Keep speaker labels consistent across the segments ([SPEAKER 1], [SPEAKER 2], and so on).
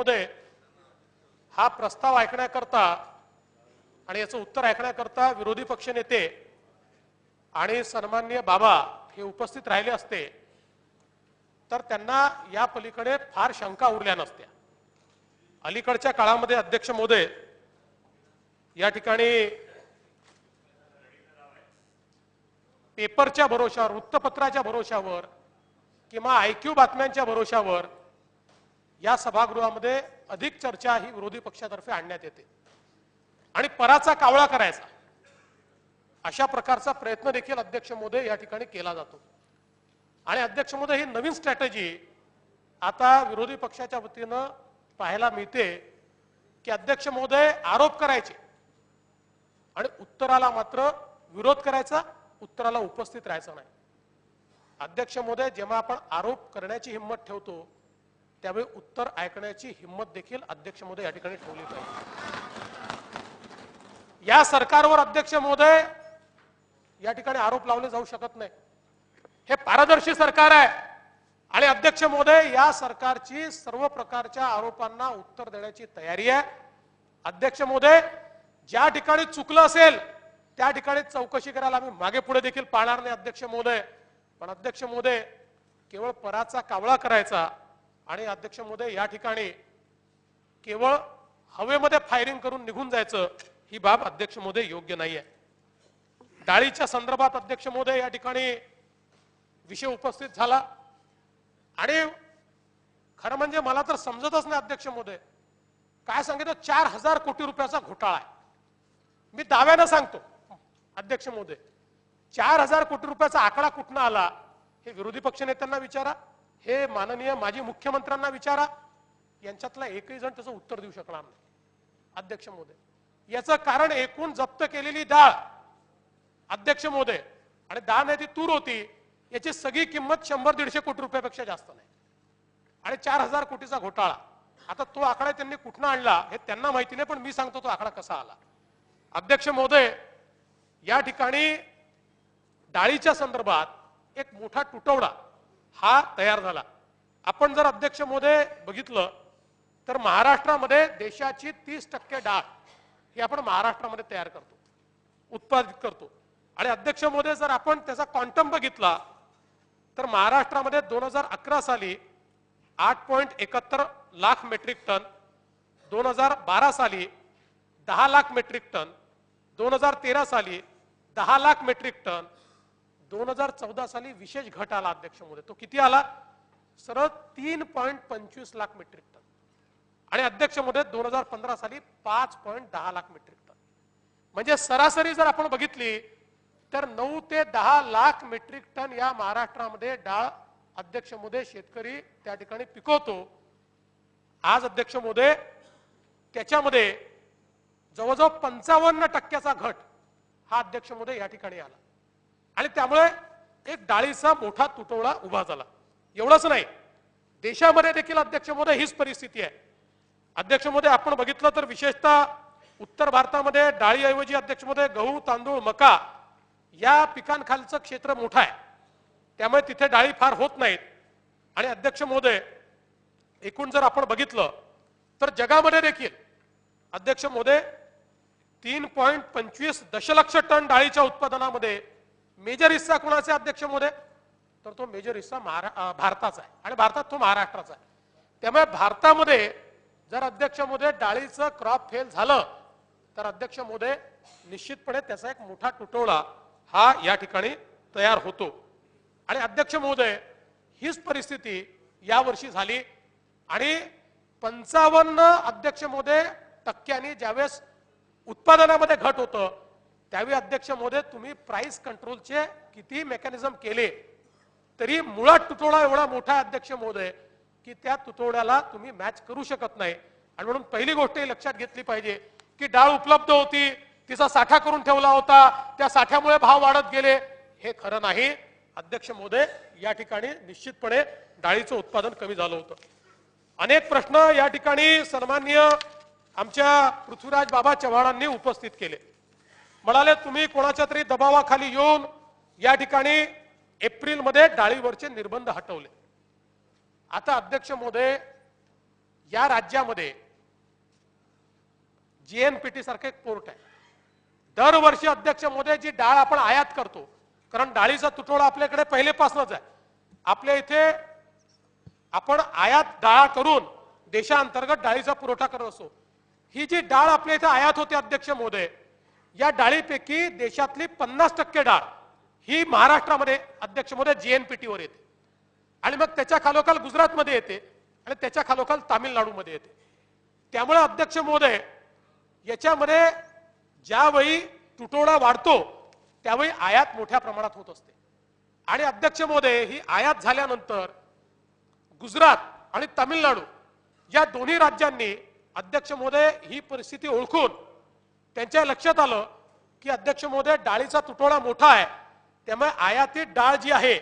[SPEAKER 1] मध्ये हा प्रस्ताव ऐकण्याकरता आणि याचं उत्तर ऐकण्याकरता विरोधी पक्षनेते आणि सन्माननीय बाबा हे उपस्थित राहिले असते तर त्यांना या पलीकडे फार शंका उरल्या नसत्या। अलीकडच्या काळामध्ये अध्यक्ष महोदय या ठिकाणी पेपरच्या भरोशावर, वृत्तपत्राच्या भरोशावर किंवा आयक्यू बातम्यांच्या भरोशावर या सभागृहामध्ये अधिक चर्चा ही विरोधी पक्षातर्फे आणण्यात येते आणि पराचा कावळा करायचा अशा प्रकारचा प्रयत्न देखील अध्यक्ष महोदय या ठिकाणी केला जातो। आणि अध्यक्ष महोदय ही नवीन स्ट्रॅटेजी आता विरोधी पक्षाच्या वतीने पाहायला मिळते की अध्यक्ष महोदय आरोप करायचे आणि उत्तराला मात्र विरोध करायचा, उत्तराला उपस्थित राहायचं नाही। अध्यक्ष महोदय जेव्हा आपण आरोप करण्याची हिम्मत ठेवतो त्यावेळी उत्तर ऐकण्याची हिम्मत देखील अध्यक्ष महोदय या ठिकाणी ठेवली पाहिजे। या सरकारवर अध्यक्ष महोदय या ठिकाणी आरोप लावले जाऊ शकत नाही। हे पारदर्शी सरकार आहे आणि अध्यक्ष महोदय या सरकारची सर्व प्रकारच्या आरोपांना उत्तर देण्याची तयारी आहे। अध्यक्ष महोदय ज्या ठिकाणी चुकलं असेल त्या ठिकाणी चौकशी करायला आम्ही मागे पुढे देखील पाहणार नाही अध्यक्ष महोदय। पण अध्यक्ष महोदय केवळ पराचा कावळा करायचा आणि अध्यक्ष महोदय या ठिकाणी केवळ हवेमध्ये फायरिंग करून निघून जायचं ही बाब अध्यक्ष महोदय योग्य नाहीये। डाळीच्या संदर्भात अध्यक्ष महोदय या ठिकाणी विषय उपस्थित झाला आणि खरं म्हणजे मला तर समजतच नाही अध्यक्ष महोदय काय सांगितलं 4000 कोटी रुपयाचा घोटाळा आहे। मी दाव्याने सांगतो अध्यक्ष महोदय 4000 कोटी रुपयाचा आकडा कुठनं आला हे विरोधी पक्षनेत्यांना विचारा, हे माननीय माजी मुख्यमंत्र्यांना विचारा, यांच्यातला एकही जण त्याचं उत्तर देऊ शकणार नाही अध्यक्ष महोदय। याचं कारण एकूण जप्त केलेली डाळ अध्यक्ष महोदय आणि डाळ नाही ती तूर होती याची सगळी किंमत 100-150 कोटी रुपयापेक्षा जास्त नाही आणि 4000 कोटीचा घोटाळा। आता तो आकडा त्यांनी कुठनं आणला हे त्यांना माहिती नाही, पण मी सांगतो तो आकडा कसा आला। अध्यक्ष महोदय या ठिकाणी डाळीच्या संदर्भात एक मोठा तुटवडा हा तयार झाला। आपण जर अध्यक्ष महोदय बघितलं तर महाराष्ट्रामध्ये देशाची 30% डाळ ही आपण महाराष्ट्रामध्ये तयार करतो, उत्पादित करतो। आणि अध्यक्ष महोदय जर आपण त्याचा क्वांटम बघितला तर महाराष्ट्रामध्ये 2011 साली 8.71 लाख मेट्रिक टन, 2012 साली 10 लाख मेट्रिक टन, 2013 साली 10 लाख मेट्रिक टन, 2014 साली विशेष घट आला अध्यक्ष महोदय, तो किती आला? सरळ 3.25 लाख मेट्रिक टन आणि अध्यक्ष महोदय 2015 साली 5.10 लाख मेट्रिक टन। म्हणजे सरासरी जर आपण बघितली तर 9 ते 10 लाख मेट्रिक टन या महाराष्ट्रामध्ये डाळ अध्यक्ष महोदय शेतकरी त्या ठिकाणी पिकवतो। आज अध्यक्ष महोदय त्याच्यामध्ये जवळजवळ 55% घट हा अध्यक्ष महोदय या ठिकाणी आला आणि त्यामुळे एक डाळीचा मोठा तुटवडा उभा झाला। एवढंच नाही, देशामध्ये देखील अध्यक्ष महोदय हीच परिस्थिती आहे। अध्यक्ष महोदय आपण बघितलं तर विशेषतः उत्तर भारतामध्ये डाळीऐवजी अध्यक्ष महोदय गहू, तांदूळ, मका या पिकांखालचं क्षेत्र मोठं आहे, त्यामुळे तिथे डाळी फार होत नाहीत। आणि अध्यक्ष महोदय एकूण जर आपण बघितलं तर जगामध्ये देखील अध्यक्ष महोदय 3.25 दशलक्ष टन डाळीच्या उत्पादनामध्ये मेजर हिस्सा कोणाचा अध्यक्ष महोदय? तर तो मेजर हिस्सा भारताचा आहे आणि भारतात तो महाराष्ट्राचा आहे। त्यामुळे भारतामध्ये जर अध्यक्ष महोदय डाळीचं क्रॉप फेल झालं तर अध्यक्ष महोदय निश्चितपणे त्याचा एक मोठा तुटवडा हा या ठिकाणी तयार होतो। आणि अध्यक्ष महोदय हीच परिस्थिती यावर्षी झाली आणि 55 अध्यक्ष महोदय टक्क्यांनी ज्यावेळेस उत्पादनामध्ये घट होतं त्यावेळी अध्यक्ष महोदय तुम्ही प्राइस कंट्रोलचे किती मेकॅनिझम केले तरी मुळात तुटवडा एवढा मोठा अध्यक्ष महोदय की त्या तुटवड्याला तुम्ही मॅच करू शकत नाही। आणि म्हणून पहिली गोष्ट लक्षात घेतली पाहिजे की डाळ उपलब्ध होती, तिचा साठा करून ठेवला होता, त्या साठ्यामुळे भाव वाढत गेले, हे खरं नाही अध्यक्ष महोदय। या ठिकाणी निश्चितपणे डाळीचं उत्पादन कमी झालं होतं। अनेक प्रश्न या ठिकाणी सन्माननीय आमच्या पृथ्वीराज बाबा चव्हाणांनी उपस्थित केले। म्हणाले तुम्ही कोणाच्या तरी दबावाखाली येऊन या ठिकाणी एप्रिल मध्ये डाळीवरचे निर्बंध हटवले। आता अध्यक्ष महोदय या राज्यामध्ये जीएनपीटी सारखं एक पोर्ट आहे. दरवर्षी अध्यक्ष महोदय जी डाळ आपण आयात करतो, कारण डाळीचा तुटवडा आपल्याकडे पहिलेपासूनच आहे. आपल्या इथे आपण आयात डाळ करून देशांतर्गत डाळीचा पुरवठा करत असतो. ही जी डाळ आपल्या इथे आयात होते अध्यक्ष महोदय, या डाळीपैकी देशातली 50% डाळ ही महाराष्ट्रामध्ये अध्यक्ष महोदय जीएनपीटीवर येते, आणि मग त्याच्या खालोखाल गुजरातमध्ये येते, आणि त्याच्या खालोखाल तामिळनाडूमध्ये येते. त्यामुळे अध्यक्ष महोदय याच्यामध्ये ज्यावेळी तुटवडा वाढतो त्यावेळी आयात मोठ्या प्रमाणात होत असते. आणि अध्यक्ष महोदय ही आयात झाल्यानंतर गुजरात आणि तामिळनाडू या दोन्ही राज्यांनी अध्यक्ष महोदय ही परिस्थिती ओळखून त्यांच्या लक्षात आलं की अध्यक्ष महोदय डाळीचा तुटवडा मोठा आहे, त्यामुळे आयातीत डाळ जी आहे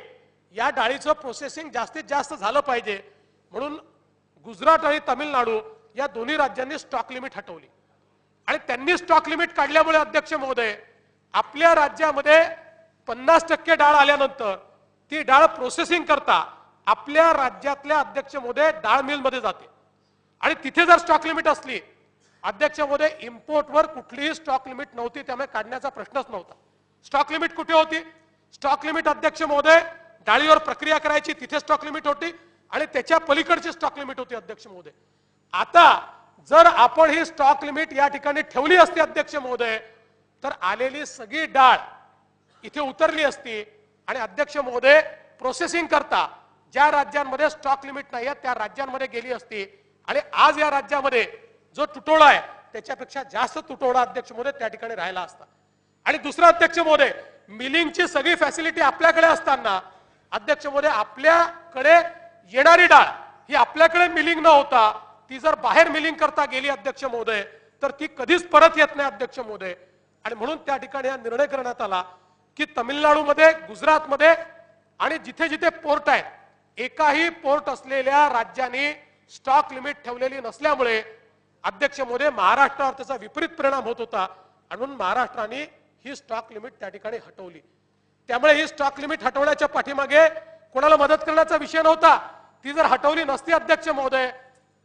[SPEAKER 1] या डाळीचं प्रोसेसिंग जास्तीत जास्त झालं पाहिजे, म्हणून गुजरात आणि तामिळनाडू या दोन्ही राज्यांनी स्टॉक लिमिट हटवली. आणि त्यांनी स्टॉक लिमिट काढल्यामुळे अध्यक्ष महोदय आपल्या राज्यामध्ये 50% डाळ आल्यानंतर ती डाळ प्रोसेसिंग करता आपल्या राज्यातल्या अध्यक्ष महोदय डाळ मिल मध्ये जाते. आणि तिथे जर स्टॉक लिमिट असली अध्यक्ष महोदय, इम्पोर्टवर कुठलीही स्टॉक लिमिट नव्हती, त्यामुळे काढण्याचा प्रश्नच नव्हता. स्टॉक लिमिट कुठे होती? स्टॉक लिमिट अध्यक्ष महोदय डाळीवर प्रक्रिया करायची तिथे स्टॉक लिमिट होती, आणि त्याच्या पलीकडची स्टॉक लिमिट होती अध्यक्ष महोदय. आता जर आपण ही स्टॉक लिमिट या ठिकाणी ठेवली असती अध्यक्ष महोदय, तर आलेली सगळी डाळ इथे उतरली असती, आणि अध्यक्ष महोदय प्रोसेसिंग करता ज्या राज्यांमध्ये स्टॉक लिमिट नाही त्या राज्यांमध्ये गेली असती, आणि आज या राज्यामध्ये जो तुटवडा आहे त्याच्यापेक्षा जास्त तुटवडा अध्यक्ष महोदय त्या ठिकाणी राहिला असता. आणि दुसरा अध्यक्ष महोदय, मिलिंगची सगळी फॅसिलिटी आपल्याकडे असताना अध्यक्ष महोदय आपल्याकडे येणारी डाळ ही आपल्याकडे मिलिंग न होता ती जर बाहेर मिलिंग करता गेली अध्यक्ष महोदय, तर ती कधीच परत येत नाही अध्यक्ष महोदय. आणि म्हणून त्या ठिकाणी हा निर्णय करण्यात आला की तमिळनाडूमध्ये, गुजरातमध्ये आणि जिथे जिथे पोर्ट आहेत, एकाही पोर्ट असलेल्या राज्यांनी स्टॉक लिमिट ठेवलेली नसल्यामुळे अध्यक्ष महोदय महाराष्ट्रावर त्याचा विपरीत परिणाम होत होता, आणि म्हणून महाराष्ट्राने ही स्टॉक लिमिट त्या ठिकाणी हटवली. त्यामुळे ही स्टॉक लिमिट हटवण्याच्या पाठीमागे कोणाला मदत करण्याचा विषय नव्हता. ती जर हटवली नसती अध्यक्ष महोदय,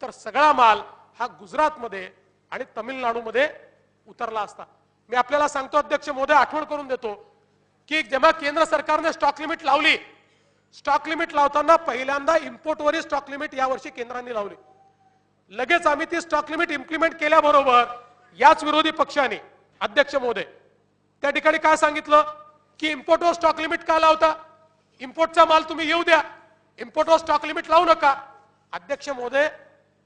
[SPEAKER 1] तर सगळा माल हा गुजरातमध्ये आणि तमिळनाडूमध्ये उतरला असता. मी आपल्याला सांगतो अध्यक्ष महोदय, आठवण करून देतो की जेव्हा केंद्र सरकारने स्टॉक लिमिट लावली, स्टॉक लिमिट लावताना पहिल्यांदा इम्पोर्टवरील स्टॉक लिमिट यावर्षी केंद्राने लावली. लगेच आम्ही ती स्टॉक लिमिट इम्प्लिमेंट केल्याबरोबर याच विरोधी पक्षाने अध्यक्ष महोदय त्या ठिकाणी काय सांगितलं की इम्पोर्टवर स्टॉक लिमिट का लावता, इम्पोर्टचा माल तुम्ही येऊ द्या, इम्पोर्टवर स्टॉक लिमिट लावू नका. अध्यक्ष महोदय,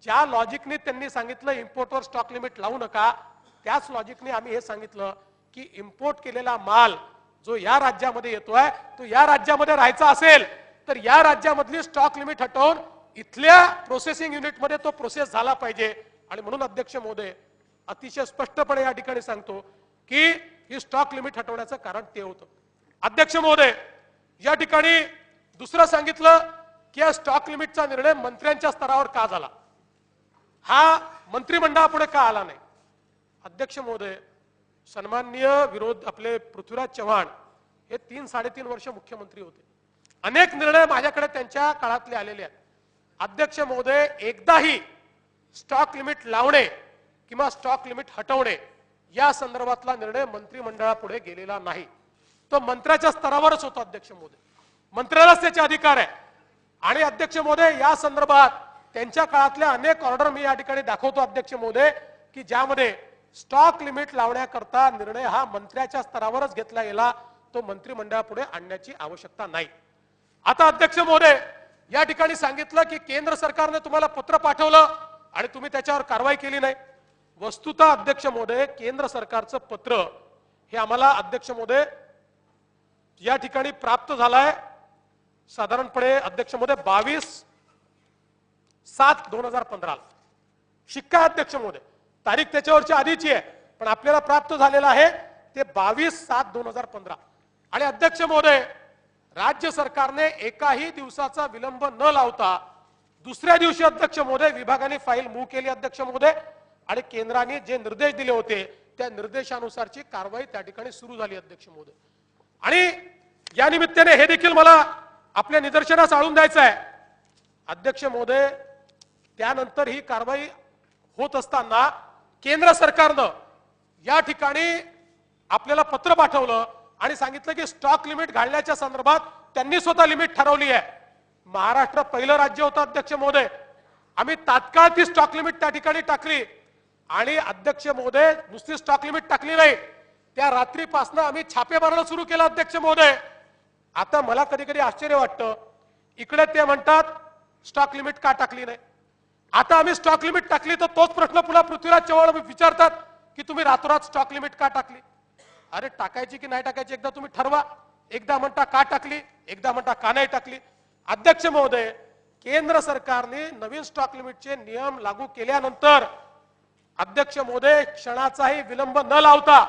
[SPEAKER 1] ज्या लॉजिकने त्यांनी सांगितलं इम्पोर्टवर स्टॉक लिमिट लावू नका, त्याच लॉजिकने आम्ही हे सांगितलं की इम्पोर्ट केलेला माल जो या राज्यामध्ये येतोय तो या राज्यामध्ये राहायचा असेल तर या राज्यामधली स्टॉक लिमिट हटवून इथल्या प्रोसेसिंग युनिटमध्ये तो प्रोसेस झाला पाहिजे. आणि म्हणून अध्यक्ष महोदय अतिशय स्पष्टपणे या ठिकाणी सांगतो की ही स्टॉक लिमिट हटवण्याचं कारण ते होतं. अध्यक्ष महोदय, या ठिकाणी दुसरं सांगितलं की या स्टॉक लिमिटचा निर्णय मंत्र्यांच्या स्तरावर का झाला, हा मंत्रिमंडळापुढे का आला नाही. अध्यक्ष महोदय, सन्माननीय आपले पृथ्वीराज चव्हाण हे 3-3.5 वर्ष मुख्यमंत्री होते. अनेक निर्णय माझ्याकडे त्यांच्या काळातले आलेले आहेत. अध्यक्ष महोदय, एकदाही स्टॉक लिमिट लावणे किंवा स्टॉक लिमिट हटवणे या संदर्भातला निर्णय मंत्रिमंडळापुढे गेलेला नाही. तो मंत्र्याच्या स्तरावरच होता अध्यक्ष महोदय, मंत्र्यालाच त्याचे अधिकार आहे. आणि अध्यक्ष महोदय, या संदर्भात त्यांच्या काळातल्या अनेक ऑर्डर मी या ठिकाणी दाखवतो अध्यक्ष महोदय की ज्यामध्ये स्टॉक लिमिट लावण्याकरता निर्णय हा मंत्र्याच्या स्तरावरच घेतला गेला, तो मंत्रिमंडळापुढे आणण्याची आवश्यकता नाही. आता अध्यक्ष महोदय, या ठिकाणी सांगितलं की केंद्र सरकारने तुम्हाला पत्र पाठवलं आणि तुम्ही त्याच्यावर कारवाई केली नाही. वस्तुतः अध्यक्ष महोदय, केंद्र सरकारचं पत्र हे आम्हाला अध्यक्ष महोदय या ठिकाणी प्राप्त झालाय साधारणपणे अध्यक्ष महोदय 22/7/2015 शिक्का अध्यक्ष महोदय, तारीख त्याच्यावरची आधीची आहे पण आपल्याला प्राप्त झालेला आहे ते 22/7/2015. आणि अध्यक्ष महोदय, राज्य सरकारने एकाही दिवसाचा विलंब न लावता दुसऱ्या दिवशी अध्यक्ष महोदय विभागाने फाईल मूव्ह केली अध्यक्ष महोदय, आणि केंद्राने जे निर्देश दिले होते त्या निर्देशानुसारची कारवाई त्या ठिकाणी सुरू झाली अध्यक्ष महोदय. आणि या निमित्ताने हे देखील मला आपल्या निदर्शनास आणून द्यायचं आहे अध्यक्ष महोदय, त्यानंतर ही कारवाई होत असताना केंद्र सरकारनं या ठिकाणी आपल्याला पत्र पाठवलं आणि सांगितलं की स्टॉक लिमिट घालण्याच्या संदर्भात त्यांनी स्वतः लिमिट ठरवली आहे। महाराष्ट्र पहिलं राज्य होतं अध्यक्ष महोदय, आम्ही तात्काळ ती स्टॉक लिमिट त्या ठिकाणी टाकली आणि अध्यक्ष महोदय नुसती स्टॉक लिमिट टाकली नाही, त्या रात्रीपासून आम्ही छापे मारणं सुरू केलं अध्यक्ष महोदय। आता मला कधी कधी आश्चर्य वाटतं, इकडे ते म्हणतात स्टॉक लिमिट का टाकली नाही, आता आम्ही स्टॉक लिमिट टाकली तर तोच प्रश्न पुन्हा पृथ्वीराज चव्हाण विचारतात की तुम्ही रातोरात स्टॉक लिमिट का टाकली। अरे टाकायची की नाही टाकायची एकदा तुम्ही ठरवा, एकदा म्हणता का टाकली, एकदा म्हणता का नाही टाकली। अध्यक्ष महोदय, केंद्र सरकारने नवीन स्टॉक लिमिटचे नियम लागू केल्यानंतर अध्यक्ष महोदय क्षणाचाही विलंब न लावता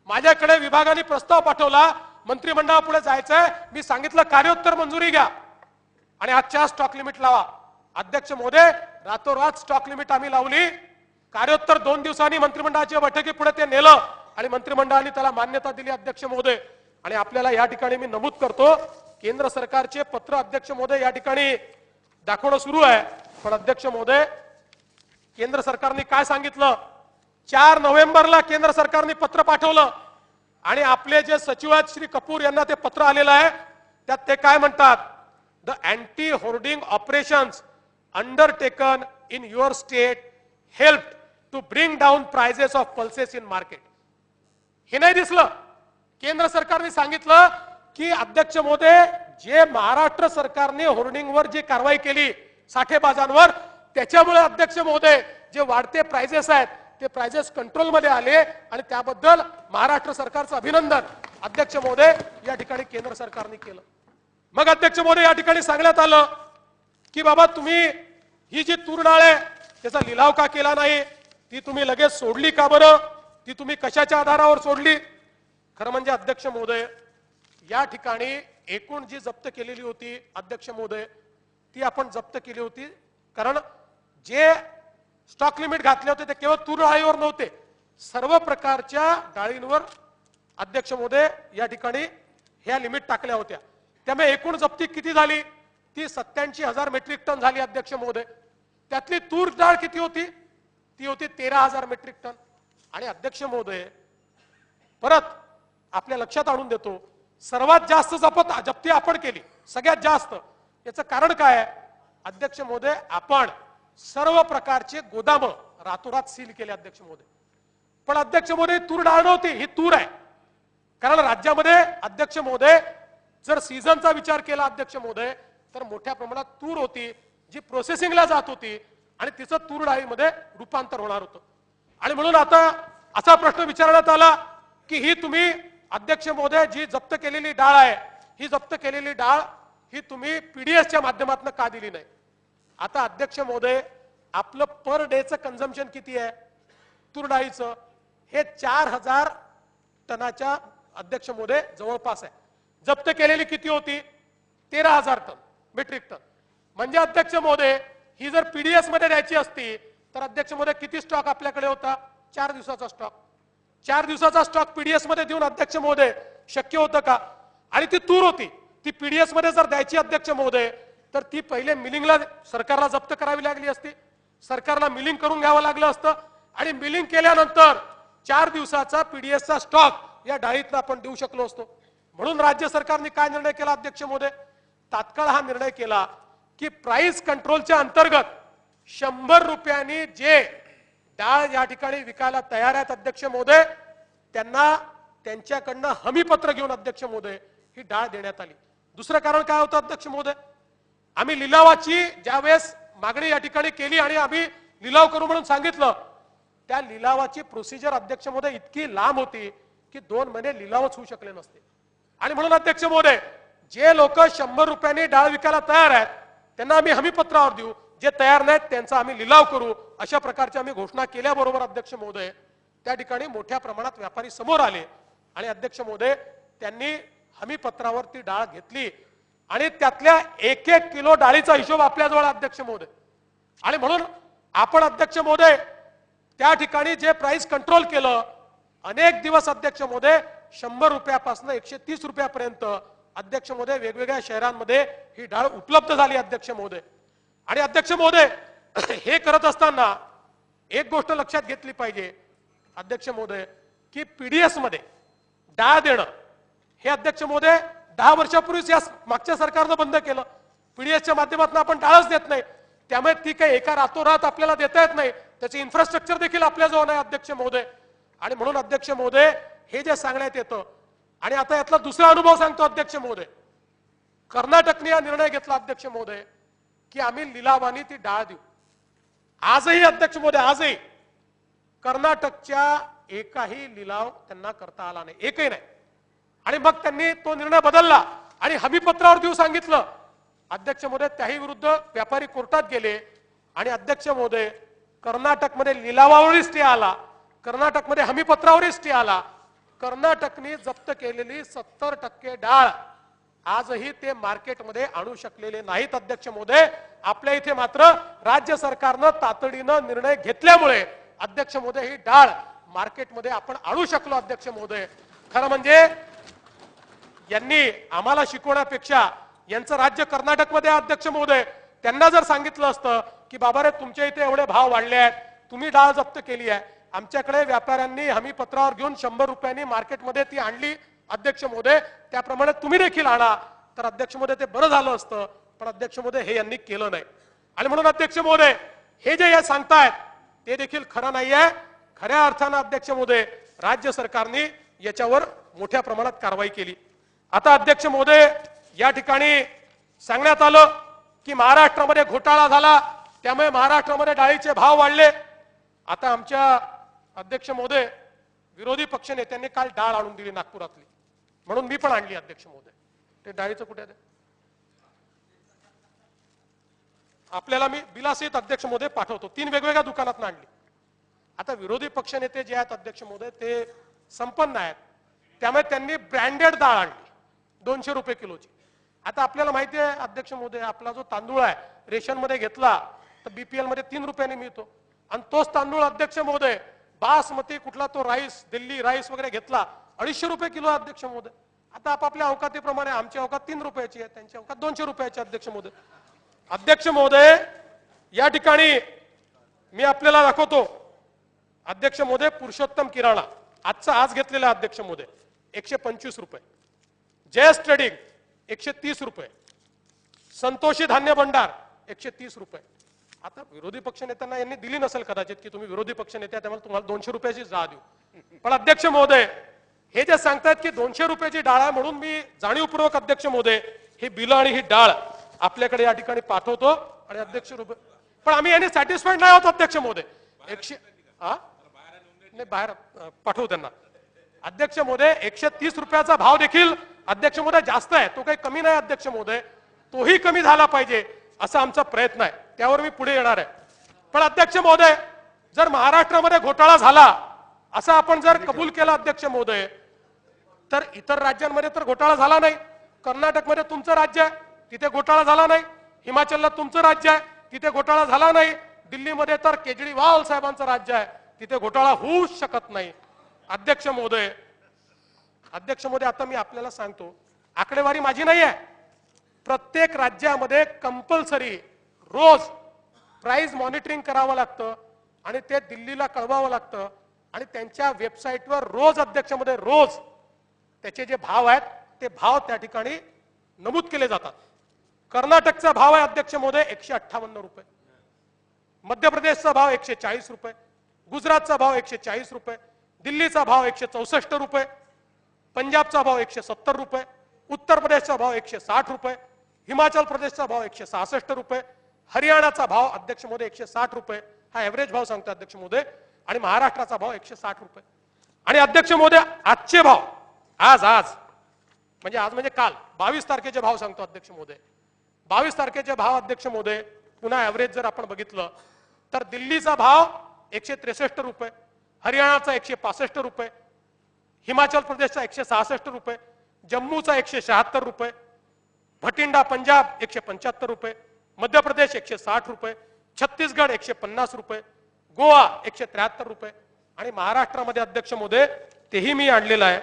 [SPEAKER 1] माझ्याकडे विभागाने प्रस्ताव पाठवला, मंत्रिमंडळापुढे जायचंय, मी सांगितलं कार्योत्तर मंजुरी घ्या आणि आजच्या स्टॉक लिमिट लावा। अध्यक्ष महोदय, रातोरात स्टॉक लिमिट आम्ही लावली, कार्योत्तर 2 दिवसांनी मंत्रिमंडळाच्या बैठकीपुढे ते नेलं आणि मंत्रिमंडळाने त्याला मान्यता दिली अध्यक्ष महोदय। आणि आपल्याला या ठिकाणी मी नमूद करतो, केंद्र सरकारचे पत्र अध्यक्ष महोदय या ठिकाणी दाखवणं सुरू आहे, पण अध्यक्ष महोदय केंद्र सरकारने काय सांगितलं, 4 नोव्हेंबरला केंद्र सरकारने पत्र पाठवलं आणि आपले जे सचिव आहेत श्री कपूर यांना ते पत्र आलेलं आहे, त्यात ते काय म्हणतात, the anti hoarding operations undertaken in your state help to bring down prices of pulses in market. हे नाही दिसलं, केंद्र सरकारने सांगितलं की अध्यक्ष महोदय जे महाराष्ट्र सरकारने होर्डिंगवर जी कारवाई केली साठेबाजांवर, त्याच्यामुळे अध्यक्ष महोदय जे वाढते प्राइजेस आहेत ते प्राइजेस कंट्रोल मध्ये आले आणि त्याबद्दल महाराष्ट्र सरकारचं अभिनंदन अध्यक्ष महोदय या ठिकाणी केंद्र सरकारने केलं। मग अध्यक्ष महोदय या ठिकाणी सांगण्यात आलं की बाबा तुम्ही ही जी तूर डाळ आहे त्याचा लिलाव का केला नाही, ती तुम्ही लगेच सोडली का बरं, ती तुम्ही कशाच्या आधारावर सोडली। खरं म्हणजे अध्यक्ष महोदय या ठिकाणी एकूण जी जप्त केलेली होती अध्यक्ष महोदय, ती आपण जप्त केली होती कारण जे स्टॉक लिमिट घातले होते ते केवळ तूर डाळीवर नव्हते, सर्व प्रकारच्या डाळींवर अध्यक्ष महोदय या ठिकाणी ह्या लिमिट टाकल्या होत्या। त्यामुळे एकूण जप्ती किती झाली, ती 87,000 मेट्रिक टन झाली अध्यक्ष महोदय। त्यातली तूर डाळ किती होती, ती होती 13,000 मेट्रिक टन। आणि अध्यक्ष महोदय परत आपल्या लक्षात आणून देतो, सर्वात जास्त जप्ती आपण केली, सगळ्यात जास्त। याचं कारण काय आहे अध्यक्ष महोदय, आपण सर्व प्रकारचे गोदाम रातोरात सील केले अध्यक्ष महोदय। पण अध्यक्ष महोदय तूर डाळ नव्हती, ही तूर आहे, कारण राज्यामध्ये अध्यक्ष महोदय जर सीझनचा विचार केला अध्यक्ष महोदय तर मोठ्या प्रमाणात तूर होती जी प्रोसेसिंगला जात होती आणि तिचं तूर डाळीमध्ये रूपांतर होणार होतं। आणि म्हणून आता असा प्रश्न विचारण्यात आला की ही तुम्ही अध्यक्ष महोदय जी जप्त केलेली डाळ आहे, ही जप्त केलेली डाळ ही तुम्ही पीडीएसच्या माध्यमातून का दिली नाही। आता अध्यक्ष महोदय आपलं पर डेचं कन्झम्पशन किती आहे तूर डाळीचं, हे 4,000 टनाच्या अध्यक्ष महोदय जवळपास आहे। जप्त केलेली किती होती 13,000 टन मेट्रिक टन। म्हणजे अध्यक्ष महोदय ही जर पीडीएस मध्ये द्यायची असती तर अध्यक्ष महोदय किती स्टॉक आपल्याकडे होता, 4 दिवसाचा स्टॉक। 4 दिवसाचा स्टॉक पीडीएस मध्ये देऊन अध्यक्ष महोदय शक्य होतं का। आणि ती तूर होती, ती पीडीएस मध्ये जर द्यायची अध्यक्ष महोदय तर ती पहिले मिलिंगला सरकारला जप्त करावी लागली असती, सरकारला मिलिंग करून घ्यावं लागलं असतं आणि मिलिंग केल्यानंतर 4 दिवसाचा पीडीएसचा स्टॉक या डाळीतनं आपण देऊ शकलो असतो। म्हणून राज्य सरकारने काय निर्णय केला अध्यक्ष महोदय, तात्काळ हा निर्णय केला की प्राइस कंट्रोलच्या अंतर्गत 100 रुपयांनी जे डाळ या ठिकाणी विकायला तयार आहेत अध्यक्ष महोदय त्यांना त्यांच्याकडनं हमी पत्र घेऊन अध्यक्ष महोदय ही डाळ देण्यात आली। दुसरं कारण काय होतं अध्यक्ष महोदय, आम्ही लिलावाची ज्यावेळेस मागणी या ठिकाणी केली आणि आम्ही लिलाव करू म्हणून सांगितलं, त्या लिलावाची प्रोसिजर अध्यक्ष महोदय इतकी लांब होती की 2 महिने लिलावच होऊ शकले नसते। आणि म्हणून अध्यक्ष महोदय जे लोक 100 रुपयांनी डाळ विकायला तयार आहेत त्यांना आम्ही हमी पत्रावर देऊ, जे तयार नाहीत त्यांचा आम्ही लिलाव करू, अशा प्रकारची आम्ही घोषणा केल्याबरोबर अध्यक्ष महोदय त्या ठिकाणी मोठ्या प्रमाणात व्यापारी समोर आले आणि अध्यक्ष महोदय त्यांनी हमी पत्रावर ती डाळ घेतली आणि त्यातल्या 1-1 किलो डाळीचा हिशोब आपल्याजवळ अध्यक्ष महोदय। आणि म्हणून आपण अध्यक्ष महोदय त्या ठिकाणी जे प्राइस कंट्रोल केलं, अनेक दिवस अध्यक्ष महोदय 100 रुपयापासून 130 रुपयापर्यंत अध्यक्ष महोदय वेगवेगळ्या शहरांमध्ये ही डाळ उपलब्ध झाली अध्यक्ष महोदय। आणि अध्यक्ष महोदय हे करत असताना एक गोष्ट लक्षात घेतली पाहिजे अध्यक्ष महोदय, की पीडीएस मध्ये डाळ देणं हे अध्यक्ष महोदय 10 वर्षापूर्वीच या मागच्या सरकारनं बंद केलं. पीडीएसच्या माध्यमातून आपण डाळच देत नाही, त्यामुळे ती काही एका रातोरात आपल्याला देता येत नाही, त्याचे इन्फ्रास्ट्रक्चर देखील आपल्याजवळ नाही अध्यक्ष महोदय. आणि म्हणून अध्यक्ष महोदय हे जे सांगण्यात येतं, आणि आता यातला दुसरा अनुभव सांगतो अध्यक्ष महोदय. कर्नाटकने हा निर्णय घेतला अध्यक्ष महोदय की आम्ही लिलावानी ती डाळ देऊ. आजही अध्यक्ष महोदय, आजही कर्नाटकच्या एकाही लिलाव त्यांना करता आला नाही, एकही नाही. आणि मग त्यांनी तो निर्णय बदलला आणि हमीपत्रावर देऊ सांगितलं. अध्यक्ष महोदय त्याही विरुद्ध व्यापारी कोर्टात गेले आणि अध्यक्ष महोदय कर्नाटकमध्ये लिलावावरही स्टे आला, कर्नाटकमध्ये हमीपत्रावरही स्टे आला. कर्नाटकने जप्त केलेली 70% डाळ आजही ते मार्केटमध्ये आणू शकलेले नाहीत अध्यक्ष महोदय. आपल्या इथे मात्र राज्य सरकारनं तातडीनं निर्णय घेतल्यामुळे अध्यक्ष महोदय ही डाळ मार्केटमध्ये आपण आणू शकलो अध्यक्ष महोदय. खरं म्हणजे यांनी आम्हाला शिकवण्यापेक्षा यांचं राज्य कर्नाटकमध्ये अध्यक्ष महोदय, त्यांना जर सांगितलं असतं की बाबा रे तुमच्या इथे एवढे भाव वाढले आहेत, तुम्ही डाळ जप्त केली आहे, आमच्याकडे व्यापाऱ्यांनी हमी पत्रावर घेऊन 100 रुपयांनी मार्केटमध्ये ती आणली अध्यक्ष महोदय, त्याप्रमाणे तुम्ही देखील आणा, तर अध्यक्ष महोदय ते बरं झालं असतं. पण अध्यक्ष महोदय हे यांनी केलं नाही. आणि म्हणून अध्यक्ष महोदय हे जे सांगतायत ते देखील खरं नाहीये. खऱ्या अर्थानं अध्यक्ष महोदय राज्य सरकारने याच्यावर मोठ्या प्रमाणात कारवाई केली. आता अध्यक्ष महोदय या ठिकाणी सांगण्यात आलं की महाराष्ट्रामध्ये घोटाळा झाला, त्यामुळे महाराष्ट्रामध्ये डाळीचे भाव वाढले. आता आमच्या अध्यक्ष महोदय विरोधी पक्ष नेत्यांनी काल डाळ आणून दिली नागपुरातली, म्हणून मी पण आणली अध्यक्ष महोदय. ते डाळीचं कुठे आहे आपल्याला मी बिलासहित अध्यक्ष महोदय पाठवतो. 3 वेगवेगळ्या दुकानात आणली. आता विरोधी पक्ष नेते जे आहेत अध्यक्ष महोदय ते संपन्न आहेत, त्यामुळे त्यांनी ब्रँडेड डाळ आणली 200 रुपये किलोची. आता आपल्याला माहिती आहे अध्यक्ष महोदय, आपला जो तांदूळ आहे रेशन मध्ये घेतला तर बीपीएल मध्ये 3 रुपयांनी मिळतो, आणि तोच तांदूळ अध्यक्ष महोदय बासमती कुठला तो राईस, दिल्ली राईस वगैरे घेतला 250 रुपये किलो अध्यक्ष महोदय. आता आपापल्या अवकातीप्रमाणे आमची अवकात 3 रुपयाची आहे, त्यांची अवकात 200 रुपयाची अध्यक्ष महोदय. अध्यक्ष महोदय या ठिकाणी मी आपल्याला दाखवतो अध्यक्ष महोदय, पुरुषोत्तम किराणा आजचा आज घेतलेला अध्यक्ष महोदय 125 रुपये, जयस ट्रेडिंग 130 रुपये, संतोषी धान्य भंडार 130 रुपये. आता विरोधी पक्ष नेत्यांना यांनी दिली नसेल कदाचित की तुम्ही विरोधी पक्ष नेते त्यामुळे तुम्हाला 200 रुपयाची जा देऊ, पण अध्यक्ष महोदय हे जे सांगतात की 200 रुपयाची डाळ आहे, म्हणून मी जाणीवपूर्वक अध्यक्ष महोदय ही बिल आणि ही डाळ आपल्याकडे या ठिकाणी पाठवतो. आणि अध्यक्ष रुपये पण आम्ही यांनी सॅटिस्फाईड नाही आहोत अध्यक्ष महोदय. 100 नाही बाहेर पाठवू त्यांना अध्यक्ष महोदय. 130 रुपयाचा भाव देखील अध्यक्ष महोदय जास्त आहे, तो काही कमी नाही अध्यक्ष महोदय, तोही कमी झाला पाहिजे असा आमचा प्रयत्न आहे, त्यावर मी पुढे येणार आहे. पण अध्यक्ष महोदय जर महाराष्ट्रामध्ये घोटाळा झाला असं आपण जर कबूल केला अध्यक्ष महोदय, तर इतर राज्यांमध्ये तर घोटाळा झाला नाही. कर्नाटकमध्ये तुमचं राज्य आहे तिथे घोटाळा झाला नाही, हिमाचलला तुमचं राज्य आहे तिथे घोटाळा झाला नाही, दिल्लीमध्ये तर केजरीवाल साहेबांचं राज्य आहे तिथे घोटाळा होऊच शकत नाही. अध्यक्ष महोदय आता मी आपल्याला सांगतो, आकडेवारी माझी नाही आहे, प्रत्येक राज्यामध्ये कंपल्सरी रोज प्राइस मॉनिटरिंग करावं लागतं आणि ते दिल्लीला कळवावं लागतं आणि त्यांच्या वेबसाईटवर रोज अध्यक्ष महोदय रोज त्याचे जे भाव आहेत ते भाव त्या ठिकाणी नमूद केले जातात. कर्नाटकचा भाव आहे अध्यक्ष महोदय 158 रुपये, मध्य प्रदेशचा भाव 140 रुपये, गुजरातचा भाव 140 रुपये, दिल्लीचा भाव 164 रुपये, पंजाबचा भाव 170 रुपये, उत्तर प्रदेशचा भाव 160 रुपये, हिमाचल प्रदेशचा भाव 166 रुपये, हरियाणाचा भाव अध्यक्ष महोदय 160 रुपये, हा एव्हरेज भाव सांगतो अध्यक्ष महोदय, आणि महाराष्ट्राचा भाव 160 रुपये. आणि अध्यक्ष महोदय आजचे भाव आज म्हणजे काल 22 तारखेचे भाव सांगतो अध्यक्ष महोदय. 22 तारखेचे भाव अध्यक्ष महोदय पुन्हा एव्हरेज जर आपण बघितलं तर दिल्लीचा भाव 163 रुपये, हरियाणाचा 165 रुपये, हिमाचल प्रदेशचा 166 रुपये, जम्मूचा 176 रुपये, भटिंडा पंजाब 175 रुपये, मध्य प्रदेश 160 रुपये, छत्तीसगड 150 रुपये, गोवा 173 रुपये, आणि महाराष्ट्रामध्ये अध्यक्ष महोदय तेही मी आणलेलं आहे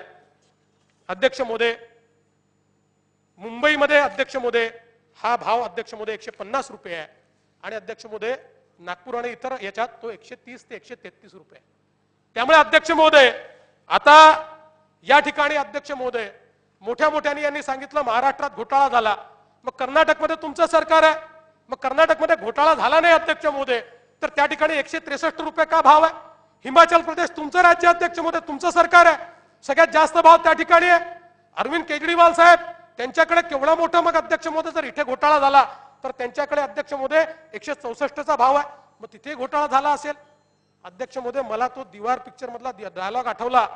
[SPEAKER 1] अध्यक्ष महोदय. मुंबईमध्ये अध्यक्ष महोदय हा भाव अध्यक्ष महोदय 150 रुपये आहे, आणि अध्यक्ष महोदय नागपूर आणि इतर याच्यात तो 130 ते 133 रुपये. त्यामुळे अध्यक्ष महोदय, आता या ठिकाणी अध्यक्ष महोदय मोठ्या मोठ्याने यांनी सांगितलं महाराष्ट्रात घोटाळा झाला. मग कर्नाटकमध्ये तुमचं सरकार आहे, मग कर्नाटकमध्ये घोटाळा झाला नाही अध्यक्ष महोदय, तर त्या ठिकाणी 163 रुपये का भाव आहे? हिमाचल प्रदेश तुमचं राज्य अध्यक्ष महोदय, तुमचं सरकार आहे, सगळ्यात जास्त भाव त्या ठिकाणी आहे. अरविंद केजरीवाल साहेब त्यांच्याकडे केवढा मोठा मग अध्यक्ष महोदय जर इथे घोटाळा झाला तर त्यांच्याकडे अध्यक्ष महोदय 164चा भाव आहे, मग तिथे घोटाळा झाला असेल. अध्यक्ष महोदय, मला तो दीवार पिक्चर मधला डायलॉग आठवला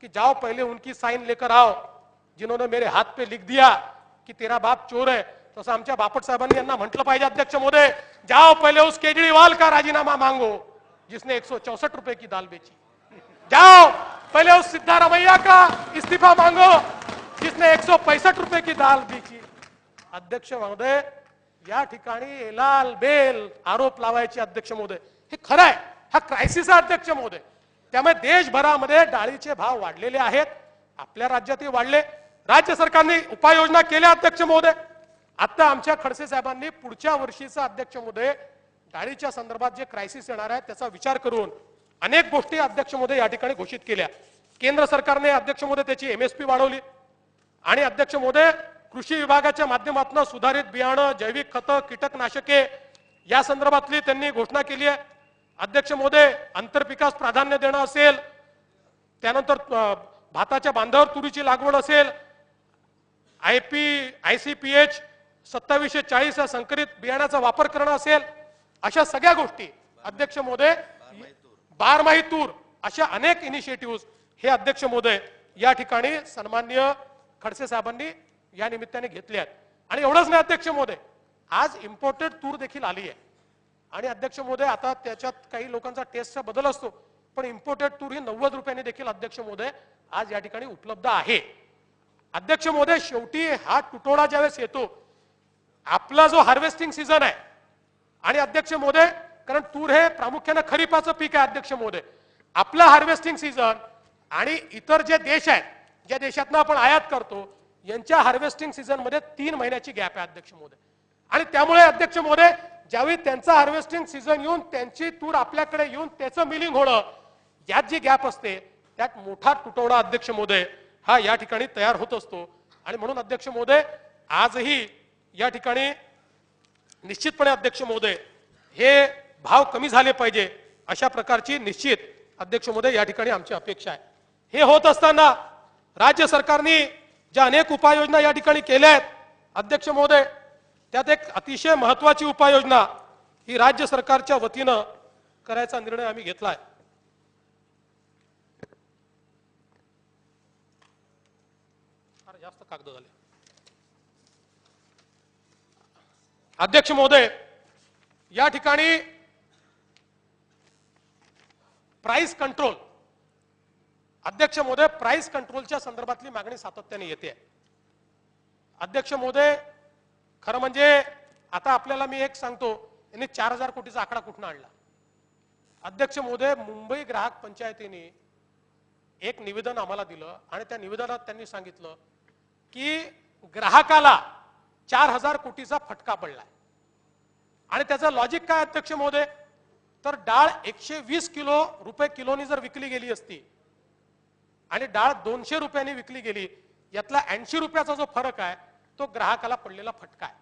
[SPEAKER 1] की जाओ पहले उनकी साइन लेकर आओ जिन्होंने मेरे हाथ पे लिख दिया कि तेरा बाप चोर है. तसं आमच्या बापट साहेबांनी यांना म्हटलं पाहिजे अध्यक्ष महोदय, जाओ पहले उस केजरीवाल का राजीनामा मांगो जिसने 164 रुपए की दाल बेची. जाओ पहले उस सिद्धारमैया का इस्तीफा मांगो जिसने 165 रुपए की दाल बेची. अध्यक्ष महोदय, या ठिकाणी एलाल बेल आरोप लावायचे अध्यक्ष महोदय, हे खरं आहे, हा क्रायसिस आहे अध्यक्ष महोदय. त्यामुळे देशभरामध्ये डाळीचे भाव वाढलेले आहेत, आपल्या राज्यातही वाढले. राज्य सरकारने उपाययोजना केल्या अध्यक्ष महोदय. आता आमच्या खडसे साहेबांनी पुढच्या वर्षीचा अध्यक्ष महोदय डाळीच्या संदर्भात जे क्रायसिस येणार आहे त्याचा विचार करून अनेक गोष्टी अध्यक्ष महोदय या ठिकाणी घोषित केल्या. केंद्र सरकारने अध्यक्ष महोदय त्याची MSP वाढवली आणि अध्यक्ष महोदय कृषी विभागाच्या माध्यमातून सुधारित बियाणं, जैविक खतं, कीटकनाशके या संदर्भातली त्यांनी घोषणा केली आहे. अध्यक्ष महोदय, आंतरपिकास प्राधान्य देणं असेल, त्यानंतर भाताच्या बांधावर तुरीची लागवड असेल, ICPH 2740 या संकरित बियाण्याचा वापर करणं असेल, अशा सगळ्या गोष्टी अध्यक्ष महोदय, बारमाही तूर, अशा अनेक इनिशिएटिव्ह हे अध्यक्ष महोदय या ठिकाणी सन्माननीय खडसे साहेबांनी या निमित्ताने घेतले आहेत. आणि एवढंच नाही अध्यक्ष महोदय, आज इम्पोर्टेड तूर देखील आली आहे. आणि अध्यक्ष महोदय, आता त्याच्यात काही लोकांचा टेस्टचा बदल असतो, पण इम्पोर्टेड तूर ही 90 रुपयांनी देखील अध्यक्ष महोदय आज या ठिकाणी उपलब्ध आहे. अध्यक्ष महोदय, शेवटी हा तुटवडा ज्यावेळेस येतो, आपला जो हार्वेस्टिंग सीझन आहे आणि अध्यक्ष महोदय, कारण तूर हे प्रामुख्याने खरीपाचं पीक आहे अध्यक्ष महोदय, आपला हार्वेस्टिंग सीझन आणि इतर जे देश आहेत ज्या देशातनं आपण आयात करतो यांच्या हार्वेस्टिंग सीझन मध्ये 3 महिन्याची गॅप आहे अध्यक्ष महोदय. आणि त्यामुळे अध्यक्ष महोदय, ज्यावेळी त्यांचा हार्वेस्टिंग सीझन येऊन त्यांची तूर आपल्याकडे येऊन त्याचं मिलिंग होणं, यात जी गॅप असते त्यात मोठा तुटवडा अध्यक्ष महोदय हा या ठिकाणी तयार होत असतो. आणि म्हणून अध्यक्ष महोदय, आजही या ठिकाणी निश्चितपणे अध्यक्ष महोदय हे भाव कमी झाले पाहिजे अशा प्रकारची निश्चित अध्यक्ष महोदय या ठिकाणी आमची अपेक्षा आहे. हे होत असताना राज्य सरकारने ज्या अनेक उपाययोजना या ठिकाणी केल्या आहेत अध्यक्ष महोदय, त्यात एक अतिशय महत्त्वाची उपाययोजना ही राज्य सरकारच्या वतीनं करायचा निर्णय आम्ही घेतलाय. जास्त कागद झाले अध्यक्ष महोदय, या ठिकाणी प्राइस कंट्रोल अध्यक्ष महोदय, प्राइस कंट्रोलच्या संदर्भातली मागणी सातत्याने येते. अध्यक्ष महोदय, खरं म्हणजे आता आपल्याला मी एक सांगतो, यांनी 4000 कोटीचा आकडा कुठून आणला. अध्यक्ष महोदय, मुंबई ग्राहक पंचायतीने एक निवेदन आम्हाला दिलं आणि त्या निवेदनात त्यांनी सांगितलं की ग्राहकाला 4000 कोटीचा फटका पडलाय. आणि त्याचं लॉजिक काय अध्यक्ष महोदय, तर डाळ 120 रुपये किलोनी जर विकली गेली असती आणि डाळ 200 रुपयांनी विकली गेली, यातला 80 रुपयाचा जो फरक आहे तो ग्राहकाला पडलेला फटका आहे.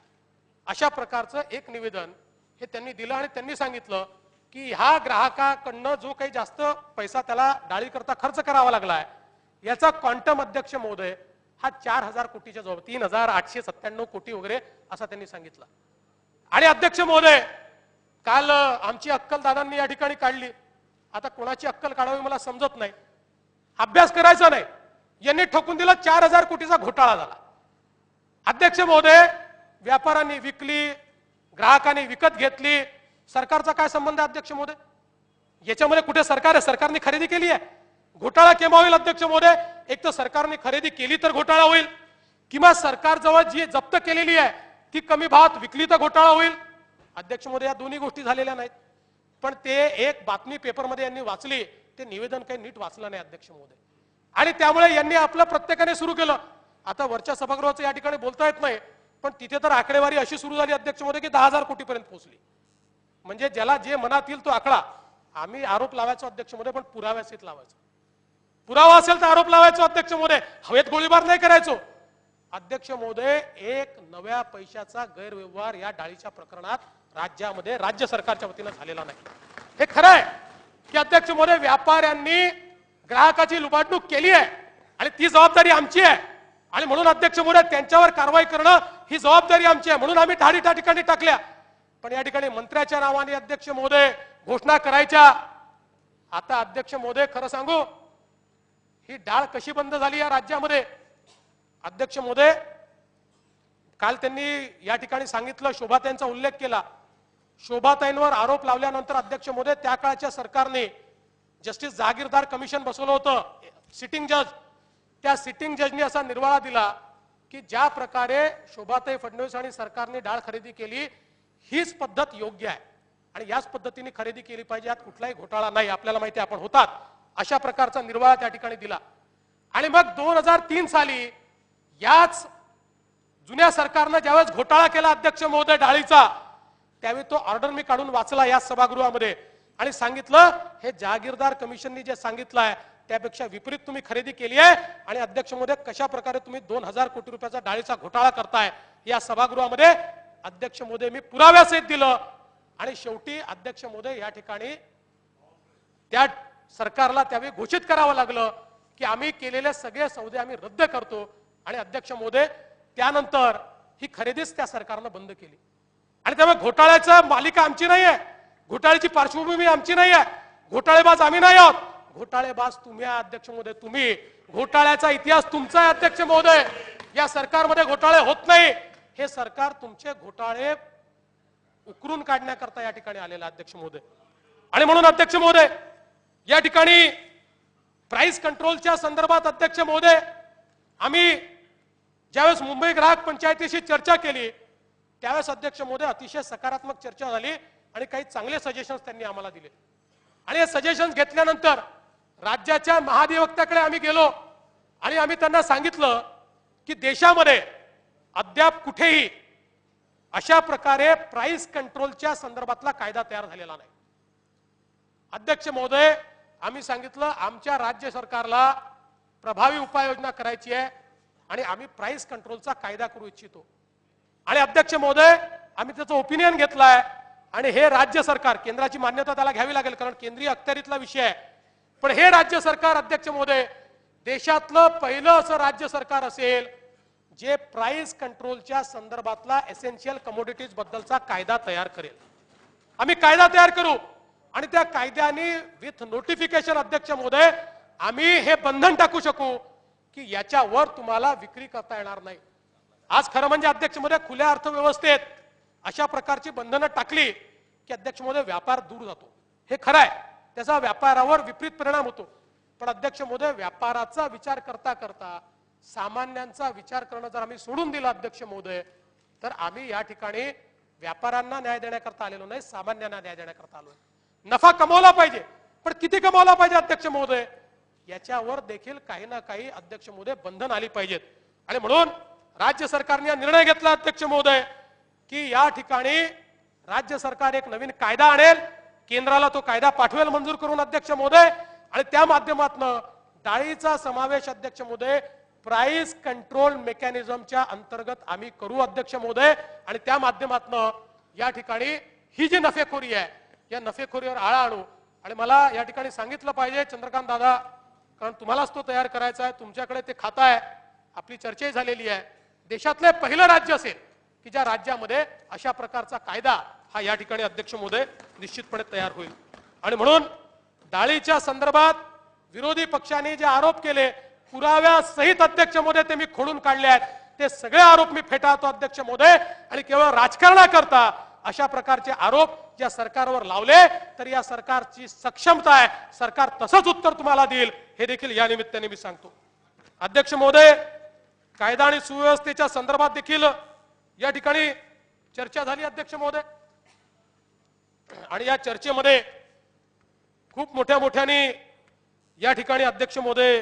[SPEAKER 1] अशा प्रकारचं एक निवेदन हे त्यांनी दिलं आणि त्यांनी सांगितलं की ह्या ग्राहकाकडनं जो काही जास्त पैसा त्याला डाळीकरता खर्च करावा लागलाय याचा क्वांटम अध्यक्ष महोदय हा 4000 कोटीच्या जवळ 3897 कोटी वगैरे असा त्यांनी सांगितलं. आणि अध्यक्ष महोदय, काल आमची अक्कल दादांनी या ठिकाणी काढली. आता कोणाची अक्कल काढावी मला समजत नाही, अभ्यास करायचा नाही, यांनी ठोकून दिला 4000 कोटीचा घोटाळा झाला. अध्यक्ष महोदय, व्यापाऱ्यांनी विकली, ग्राहकांनी विकत घेतली, सरकारचा काय संबंध आहे अध्यक्ष महोदय? याच्यामध्ये कुठे सरकार आहे? सरकारने खरेदी केली आहे. घोटाळा केव्हा होईल अध्यक्ष महोदय? एक तर सरकारने खरेदी केली तर घोटाळा होईल, किंवा सरकारजवळ जी जप्त केलेली आहे ती कमी भावात विकली तर घोटाळा होईल. अध्यक्ष महोदय, या दोन्ही गोष्टी झालेल्या नाहीत. पण ते एक बातमी पेपरमध्ये यांनी वाचली, ते निवेदन काही नीट वाचलं नाही अध्यक्ष महोदय. आणि त्यामुळे यांनी आपलं प्रत्येकाने सुरू केलं. आता वरच्या सभागृहाचं या ठिकाणी बोलता येत नाही, पण तिथे तर आकडेवारी अशी सुरू झाली अध्यक्ष महोदय की 10000 कोटीपर्यंत पोहोचली. म्हणजे ज्याला जे मनात येईल तो आकडा आम्ही आरोप लावायचो अध्यक्ष महोदय, पण पुराव्यासहित लावायचो. पुरावा असेल तर आरोप लावायचो अध्यक्ष महोदय, हवेत गोळीबार नाही करायचो. अध्यक्ष महोदय, एक नव्या पैशाचा गैरव्यवहार या डाळीच्या प्रकरणात राज्यामध्ये राज्य सरकारच्या वतीनं झालेला नाही. हे खरं आहे की अध्यक्ष महोदय, व्यापाऱ्यांनी ग्राहकाची लुबाडणूक केली आहे आणि ती जबाबदारी आमची आहे. आणि म्हणून अध्यक्ष महोदय, त्यांच्यावर कारवाई करणं ही जबाबदारी आमची आहे. म्हणून आम्ही धाडी त्या ठिकाणी टाकल्या. पण या ठिकाणी मंत्र्याच्या नावाने अध्यक्ष महोदय घोषणा करायच्या. आता अध्यक्ष महोदय, खरं सांगू, ही डाळ कशी बंद झाली या राज्यामध्ये? अध्यक्ष महोदय, काल त्यांनी या ठिकाणी सांगितलं, शोभाताईंचा उल्लेख केला. शोभाताईंवर आरोप लावल्यानंतर अध्यक्ष महोदय, त्या काळच्या सरकारने जस्टिस जहागीरदार कमिशन बसवलं होतं, सिटिंग जज. त्या सिटिंग जजनी असा निर्वाळा दिला की ज्या प्रकारे शोभाताई फडणवीस आणि सरकारने डाळ खरेदी केली हीच पद्धत योग्य आहे आणि याच पद्धतीने खरेदी केली पाहिजे, यात कुठलाही घोटाळा नाही, आपल्याला माहिती आहे आपण होतात, अशा प्रकारचा निर्वाळा त्या ठिकाणी दिला. आणि मग 2003 साली याच जुन्या सरकारनं ज्यावेळेस घोटाळा केला अध्यक्ष महोदय डाळीचा, त्यावेळी तो ऑर्डर मी काढून वाचला या सभागृहामध्ये आणि सांगितलं, हे जहागीरदार कमिशननी जे सांगितलं आहे त्यापेक्षा विपरीत तुम्ही खरेदी केली आहे. आणि अध्यक्ष महोदय, कशा प्रकारे तुम्ही 2000 कोटी रुपयाचा डाळीचा घोटाळा करताय या सभागृहामध्ये अध्यक्ष महोदय मी पुराव्यासहित दिलं. आणि शेवटी अध्यक्ष महोदय, या ठिकाणी त्या सरकारला त्यावेळी घोषित करावं लागलं की आम्ही केलेले सगळे सौदे आम्ही रद्द करतो. आणि अध्यक्ष महोदय, त्यानंतर ही खरेदीच त्या सरकारनं बंद केली. आणि त्यामुळे घोटाळ्याचा मालिका आमची नाही आहे, घोटाळ्याची पार्श्वभूमी आमची नाही आहे, घोटाळेबाज आम्ही नाही आहोत, घोटाळेबाज तुम्ही आहे अध्यक्ष महोदय. तुम्ही, घोटाळ्याचा इतिहास तुमचा आहे अध्यक्ष महोदय. या सरकारमध्ये घोटाळे होत नाही, हे सरकार तुमचे घोटाळे उकरून काढण्याकरता या ठिकाणी आलेला अध्यक्ष महोदय. आणि म्हणून अध्यक्ष महोदय, या ठिकाणी प्राइस कंट्रोलच्या संदर्भात अध्यक्ष महोदय, आम्ही ज्यावेळेस मुंबई ग्राहक पंचायतीशी चर्चा केली त्यावेळेस अध्यक्ष महोदय अतिशय सकारात्मक चर्चा झाली आणि काही चांगले सजेशन्स त्यांनी आम्हाला दिले. आणि हे सजेशन्स घेतल्यानंतर राज्याच्या महाधिवक्त्याकडे आम्ही गेलो आणि आम्ही त्यांना सांगितलं की देशामध्ये अद्याप कुठेही अशा प्रकारे प्राइस कंट्रोलच्या संदर्भातला कायदा तयार झालेला नाही. अध्यक्ष महोदय, आम्ही सांगितलं आमच्या राज्य सरकारला प्रभावी उपाययोजना करायची आहे आणि आम्ही प्राइस कंट्रोलचा कायदा करू इच्छितो. आणि अध्यक्ष महोदय, आम्ही त्याचं ओपिनियन घेतलाय आणि हे राज्य सरकार, केंद्राची मान्यता त्याला घ्यावी लागेल कारण केंद्रीय अखत्यारीतला विषय आहे, पण हे राज्य सरकार अध्यक्ष महोदय देशातलं पहिलं असं राज्य सरकार असेल जे प्राइस कंट्रोलच्या संदर्भातला एसेन्शियल कमोडिटीज बद्दलचा कायदा तयार करेल. आम्ही कायदा तयार करू आणि त्या कायद्याने विथ नोटिफिकेशन अध्यक्ष महोदय आम्ही हे बंधन टाकू शकू की याच्यावर तुम्हाला विक्री करता येणार नाही. आज खरं म्हणजे अध्यक्ष महोदय खुल्या अर्थव्यवस्थेत अशा प्रकारची बंधनं टाकली की अध्यक्ष महोदय व्यापार दूर जातो, हे खरं आहे, त्याचा व्यापारावर विपरीत परिणाम होतो. पण अध्यक्ष महोदय, व्यापाराचा विचार करता करता सामान्यांचा विचार करणं जर आम्ही सोडून दिलं अध्यक्ष महोदय, तर आम्ही या ठिकाणी व्यापाऱ्यांना न्याय देण्याकरता आलेलो नाही, सामान्यांना न्याय देण्याकरता आलोय. नफा कमवला पाहिजे, पण किती कमवला पाहिजे अध्यक्ष महोदय, याच्यावर देखील काही ना काही अध्यक्ष महोदय बंधन आली पाहिजेत. आणि म्हणून राज्य सरकारने निर्णय घेतला अध्यक्ष महोदय की या ठिकाणी राज्य सरकार एक नवीन कायदा आणेल, केंद्राला तो कायदा पाठवेल मंजूर करून अध्यक्ष महोदय, आणि त्या माध्यमातून डाळीचा समावेश अध्यक्ष महोदय प्राइस कंट्रोल मेकॅनिझमच्या अंतर्गत आम्ही करू अध्यक्ष महोदय. आणि त्या माध्यमातून या ठिकाणी ही जी नफेखोरी आहे या नफेखोरीवर आळा आणू. आणि मला या ठिकाणी सांगितलं पाहिजे चंद्रकांत दादा, कारण तुम्हालाच तो तयार करायचा आहे, तुमच्याकडे ते खाता आहे, आपली चर्चाही झालेली आहे, देशातले पहिलं राज्य असेल की ज्या राज्यामध्ये अशा प्रकारचा कायदा हा या ठिकाणी अध्यक्ष महोदय निश्चितपणे तयार होईल. आणि म्हणून डाळीच्या संदर्भात विरोधी पक्षाने जे आरोप केले पुराव्यासहित अध्यक्ष महोदय ते मी खोडून काढले आहेत, ते सगळे आरोप मी फेटाळतो अध्यक्ष महोदय. आणि केवळ राजकारणाकरता अशा प्रकारचे आरोप ज्या सरकारवर लावले तर या सरकारची सक्षमता आहे, सरकार तसंच उत्तर तुम्हाला देईल, हे देखील या निमित्ताने मी सांगतो. अध्यक्ष महोदय, कायदा आणि सुव्यवस्थेच्या संदर्भात देखील या ठिकाणी चर्चा झाली अध्यक्ष महोदय. आणि या चर्चेमध्ये खूप मोठ्याने या ठिकाणी अध्यक्ष महोदय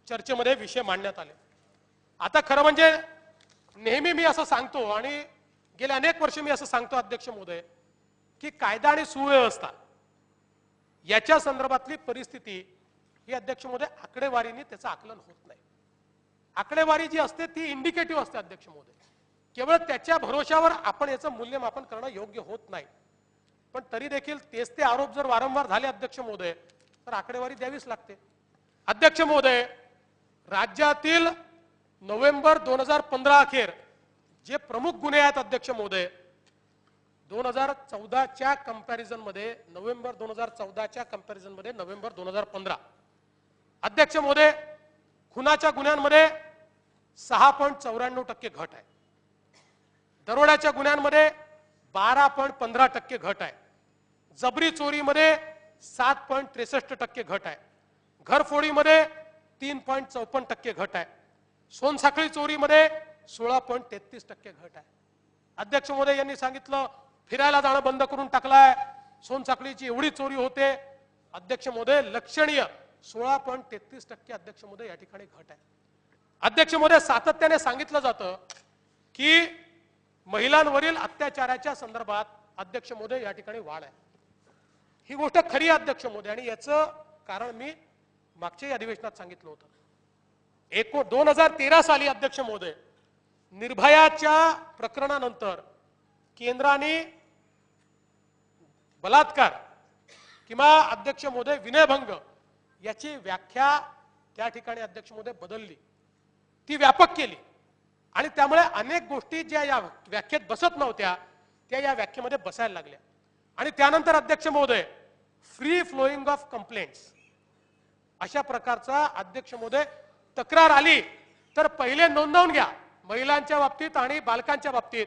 [SPEAKER 1] चर्चेमध्ये विषय मांडण्यात आले. आता खरं म्हणजे नेहमी मी असं सांगतो आणि गेल्या अनेक वर्ष मी असं सांगतो अध्यक्ष महोदय की कायदा आणि सुव्यवस्था याच्या संदर्भातली परिस्थिती ही अध्यक्ष महोदय आकडेवारीने त्याचं आकलन होत नाही। आकडेवारी जी असते ती इंडिकेटिव्ह असते अध्यक्ष महोदय, केवळ त्याच्या भरोशावर आपण याचं मूल्यमापन करणं योग्य होत नाही। पण तरी देखील तेच ते आरोप जर वारंवार झाले अध्यक्ष महोदय तर आकडेवारी द्यावीच लागते। अध्यक्ष महोदय, राज्यातील नोव्हेंबर 2015 अखेर जे प्रमुख गुन्हे आहेत अध्यक्ष महोदय, 2014च्या कंपॅरिझन मध्ये नोव्हेंबर 2014च्या कंपॅरिझन मध्ये नोव्हेंबर 2015 अध्यक्ष महोदय खुनाच्या गुन्ह्यांमध्ये 6.94% घट आहे, दरोड्याच्या गुन्ह्यांमध्ये 12.15% घट आहे, जबरी चोरीमध्ये 7.63% घट आहे, घरफोडीमध्ये 3.54% घट आहे, सोनसाखळी चोरीमध्ये 16.33% घट आहे। अध्यक्ष महोदय यांनी सांगितलं फिरायला जाणं बंद करून टाकलाय, सोनसाखळीची एवढी चोरी होते। अध्यक्ष महोदय लक्षणीय 16.33% अध्यक्ष महोदय या ठिकाणी घट आहे। अध्यक्ष महोदय सातत्याने सांगितलं जातं की महिलांवरील अत्याचाराच्या संदर्भात अध्यक्ष महोदय या ठिकाणी वाढ आहे। ही गोष्ट खरी आहे अध्यक्ष महोदय, आणि याचं कारण मी मागच्या अधिवेशनात सांगितलं होतं। 2013 साली अध्यक्ष महोदय निर्भयाच्या प्रकरणानंतर केंद्राने बलात्कार किंवा अध्यक्ष महोदय विनयभंग याची व्याख्या त्या ठिकाणी अध्यक्ष महोदय बदलली, ती व्यापक केली, आणि त्यामुळे अनेक गोष्टी ज्या या व्याख्येत बसत नव्हत्या त्या या व्याख्येमध्ये बसायला लागल्या। आणि त्यानंतर अध्यक्ष महोदय फ्री फ्लोइंग ऑफ कंप्लेंट्स अशा प्रकारचा अध्यक्ष महोदय तक्रार आली तर पहिले नोंदवून घ्या महिलांच्या बाबतीत आणि बालकांच्या बाबतीत,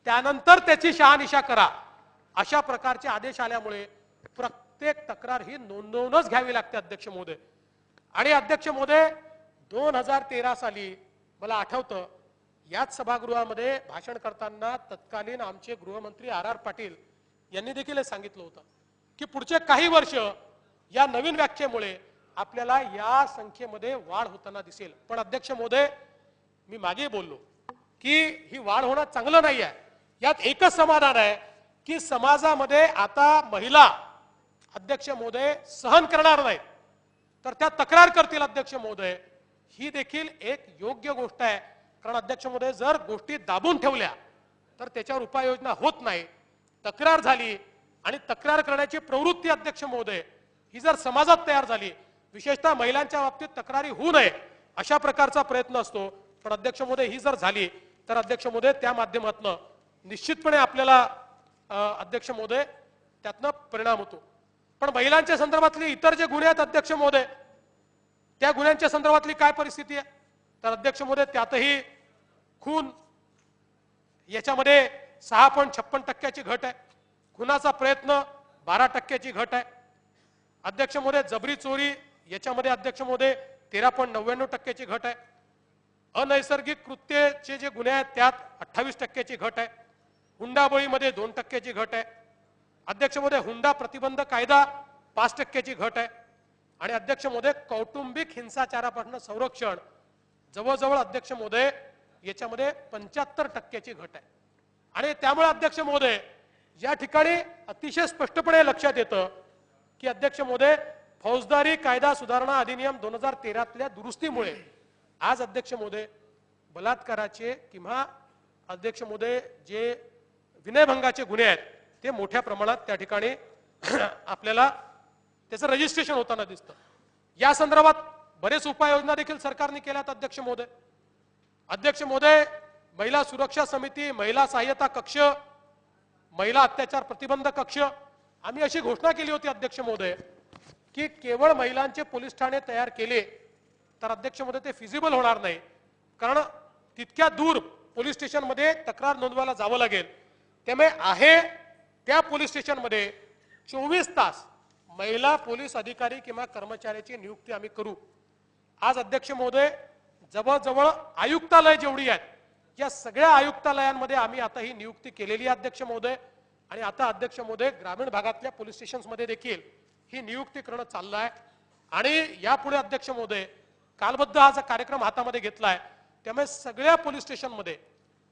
[SPEAKER 1] त्यानंतर त्याची शहानिशा करा, अशा प्रकारचे आदेश आल्यामुळे प्रत्येक तक्रार ही नोंदवूनच घ्यावी लागते अध्यक्ष महोदय। आणि अध्यक्ष महोदय 2013 साली मला आठवतं याच सभागृहामध्ये भाषण करताना तत्कालीन आमचे गृहमंत्री आर पाटील यांनी देखील सांगितलं होतं की पुढचे काही वर्ष या नवीन व्याख्येमुळे आपल्याला या संख्येमध्ये वाढ होताना दिसेल। पण अध्यक्ष महोदय मी मागे बोललो की ही वाढ होणं चांगलं नाही आहे। यात एकच समाधान आहे की समाजामध्ये आता महिला अध्यक्ष महोदय सहन करणार नाहीत तर त्या तक्रार करतील अध्यक्ष महोदय, ही देखील एक योग्य गोष्ट आहे। कारण अध्यक्ष महोदय जर गोष्टी दाबून ठेवल्या तर त्याच्यावर उपाययोजना होत नाही, तक्रार झाली आणि तक्रार करण्याची प्रवृत्ती अध्यक्ष महोदय ही जर समाजात तयार झाली, विशेषतः महिलांच्या बाबतीत तक्रारी होऊ नये अशा प्रकारचा प्रयत्न असतो। पण अध्यक्ष महोदय ही जर झाली तर अध्यक्ष महोदय त्या माध्यमातून निश्चितपणे आपल्याला अध्यक्ष महोदय त्यातनं परिणाम होतो। पण महिलांच्या संदर्भातले इतर जे गुन्हे आहेत अध्यक्ष महोदय त्या गुन्ह्यांच्या संदर्भातली काय परिस्थिती आहे तर अध्यक्ष महोदय त्यातही खून याच्यामध्ये 6.56% घट आहे, खुनाचा प्रयत्न 12% घट आहे, अध्यक्ष महोदय जबरी चोरी याच्यामध्ये अध्यक्ष महोदय 13.99% घट आहे, अनैसर्गिक कृत्याचे जे गुन्हे आहेत त्यात 28% घट आहे, हुंडाबळीमध्ये 2% घट आहे, अध्यक्ष महोदय हुंडा प्रतिबंध कायदा 5% घट आहे, आणि अध्यक्ष महोदय कौटुंबिक हिंसाचारापासून संरक्षण जवळजवळ अध्यक्ष महोदय याच्यामध्ये 75% घट आहे। आणि त्यामुळे अध्यक्ष महोदय या ठिकाणी अतिशय स्पष्टपणे लक्षात येतं की अध्यक्ष महोदय फौजदारी कायदा सुधारणा अधिनियम 2013 दुरुस्तीमुळे आज अध्यक्ष महोदय बलात्काराचे किंवा अध्यक्ष महोदय जे विनयभंगाचे गुन्हे आहेत ते मोठ्या प्रमाणात त्या ठिकाणी आपल्याला त्याचं रजिस्ट्रेशन होताना दिसतं। या संदर्भात बरेच उपाययोजना देखील सरकारने केल्यात अध्यक्ष महोदय। अध्यक्ष महोदय महिला सुरक्षा समिती, महिला सहाय्यता कक्ष, महिला अत्याचार प्रतिबंध कक्ष, आम्ही अशी घोषणा केली होती अध्यक्ष महोदय की केवळ महिलांचे पोलीस ठाणे तयार केले तर अध्यक्ष महोदय ते फिजिबल होणार नाही, कारण तितक्या दूर पोलीस स्टेशन मध्ये तक्रार नोंदवायला जावं लागेल। त्यामुळे आहे त्या पोलीस स्टेशन मध्ये 24 तास महिला पोलीस अधिकारी किंवा कर्मचाऱ्याची नियुक्ती आम्ही करू। आज अध्यक्ष महोदय जवळजवळ आयुक्तालय जेवढी आहेत या सगळ्या आयुक्तालयांमध्ये आम्ही आता ही नियुक्ती केलेली आहे अध्यक्ष महोदय। आणि आता अध्यक्ष महोदय ग्रामीण भागातल्या पोलीस स्टेशन्स मध्ये देखील ही नियुक्ती करणं चाललं आहे। आणि यापुढे अध्यक्ष महोदय कालबद्ध हा जो कार्यक्रम हातामध्ये घेतलाय त्यामुळे सगळ्या पोलीस स्टेशन मध्ये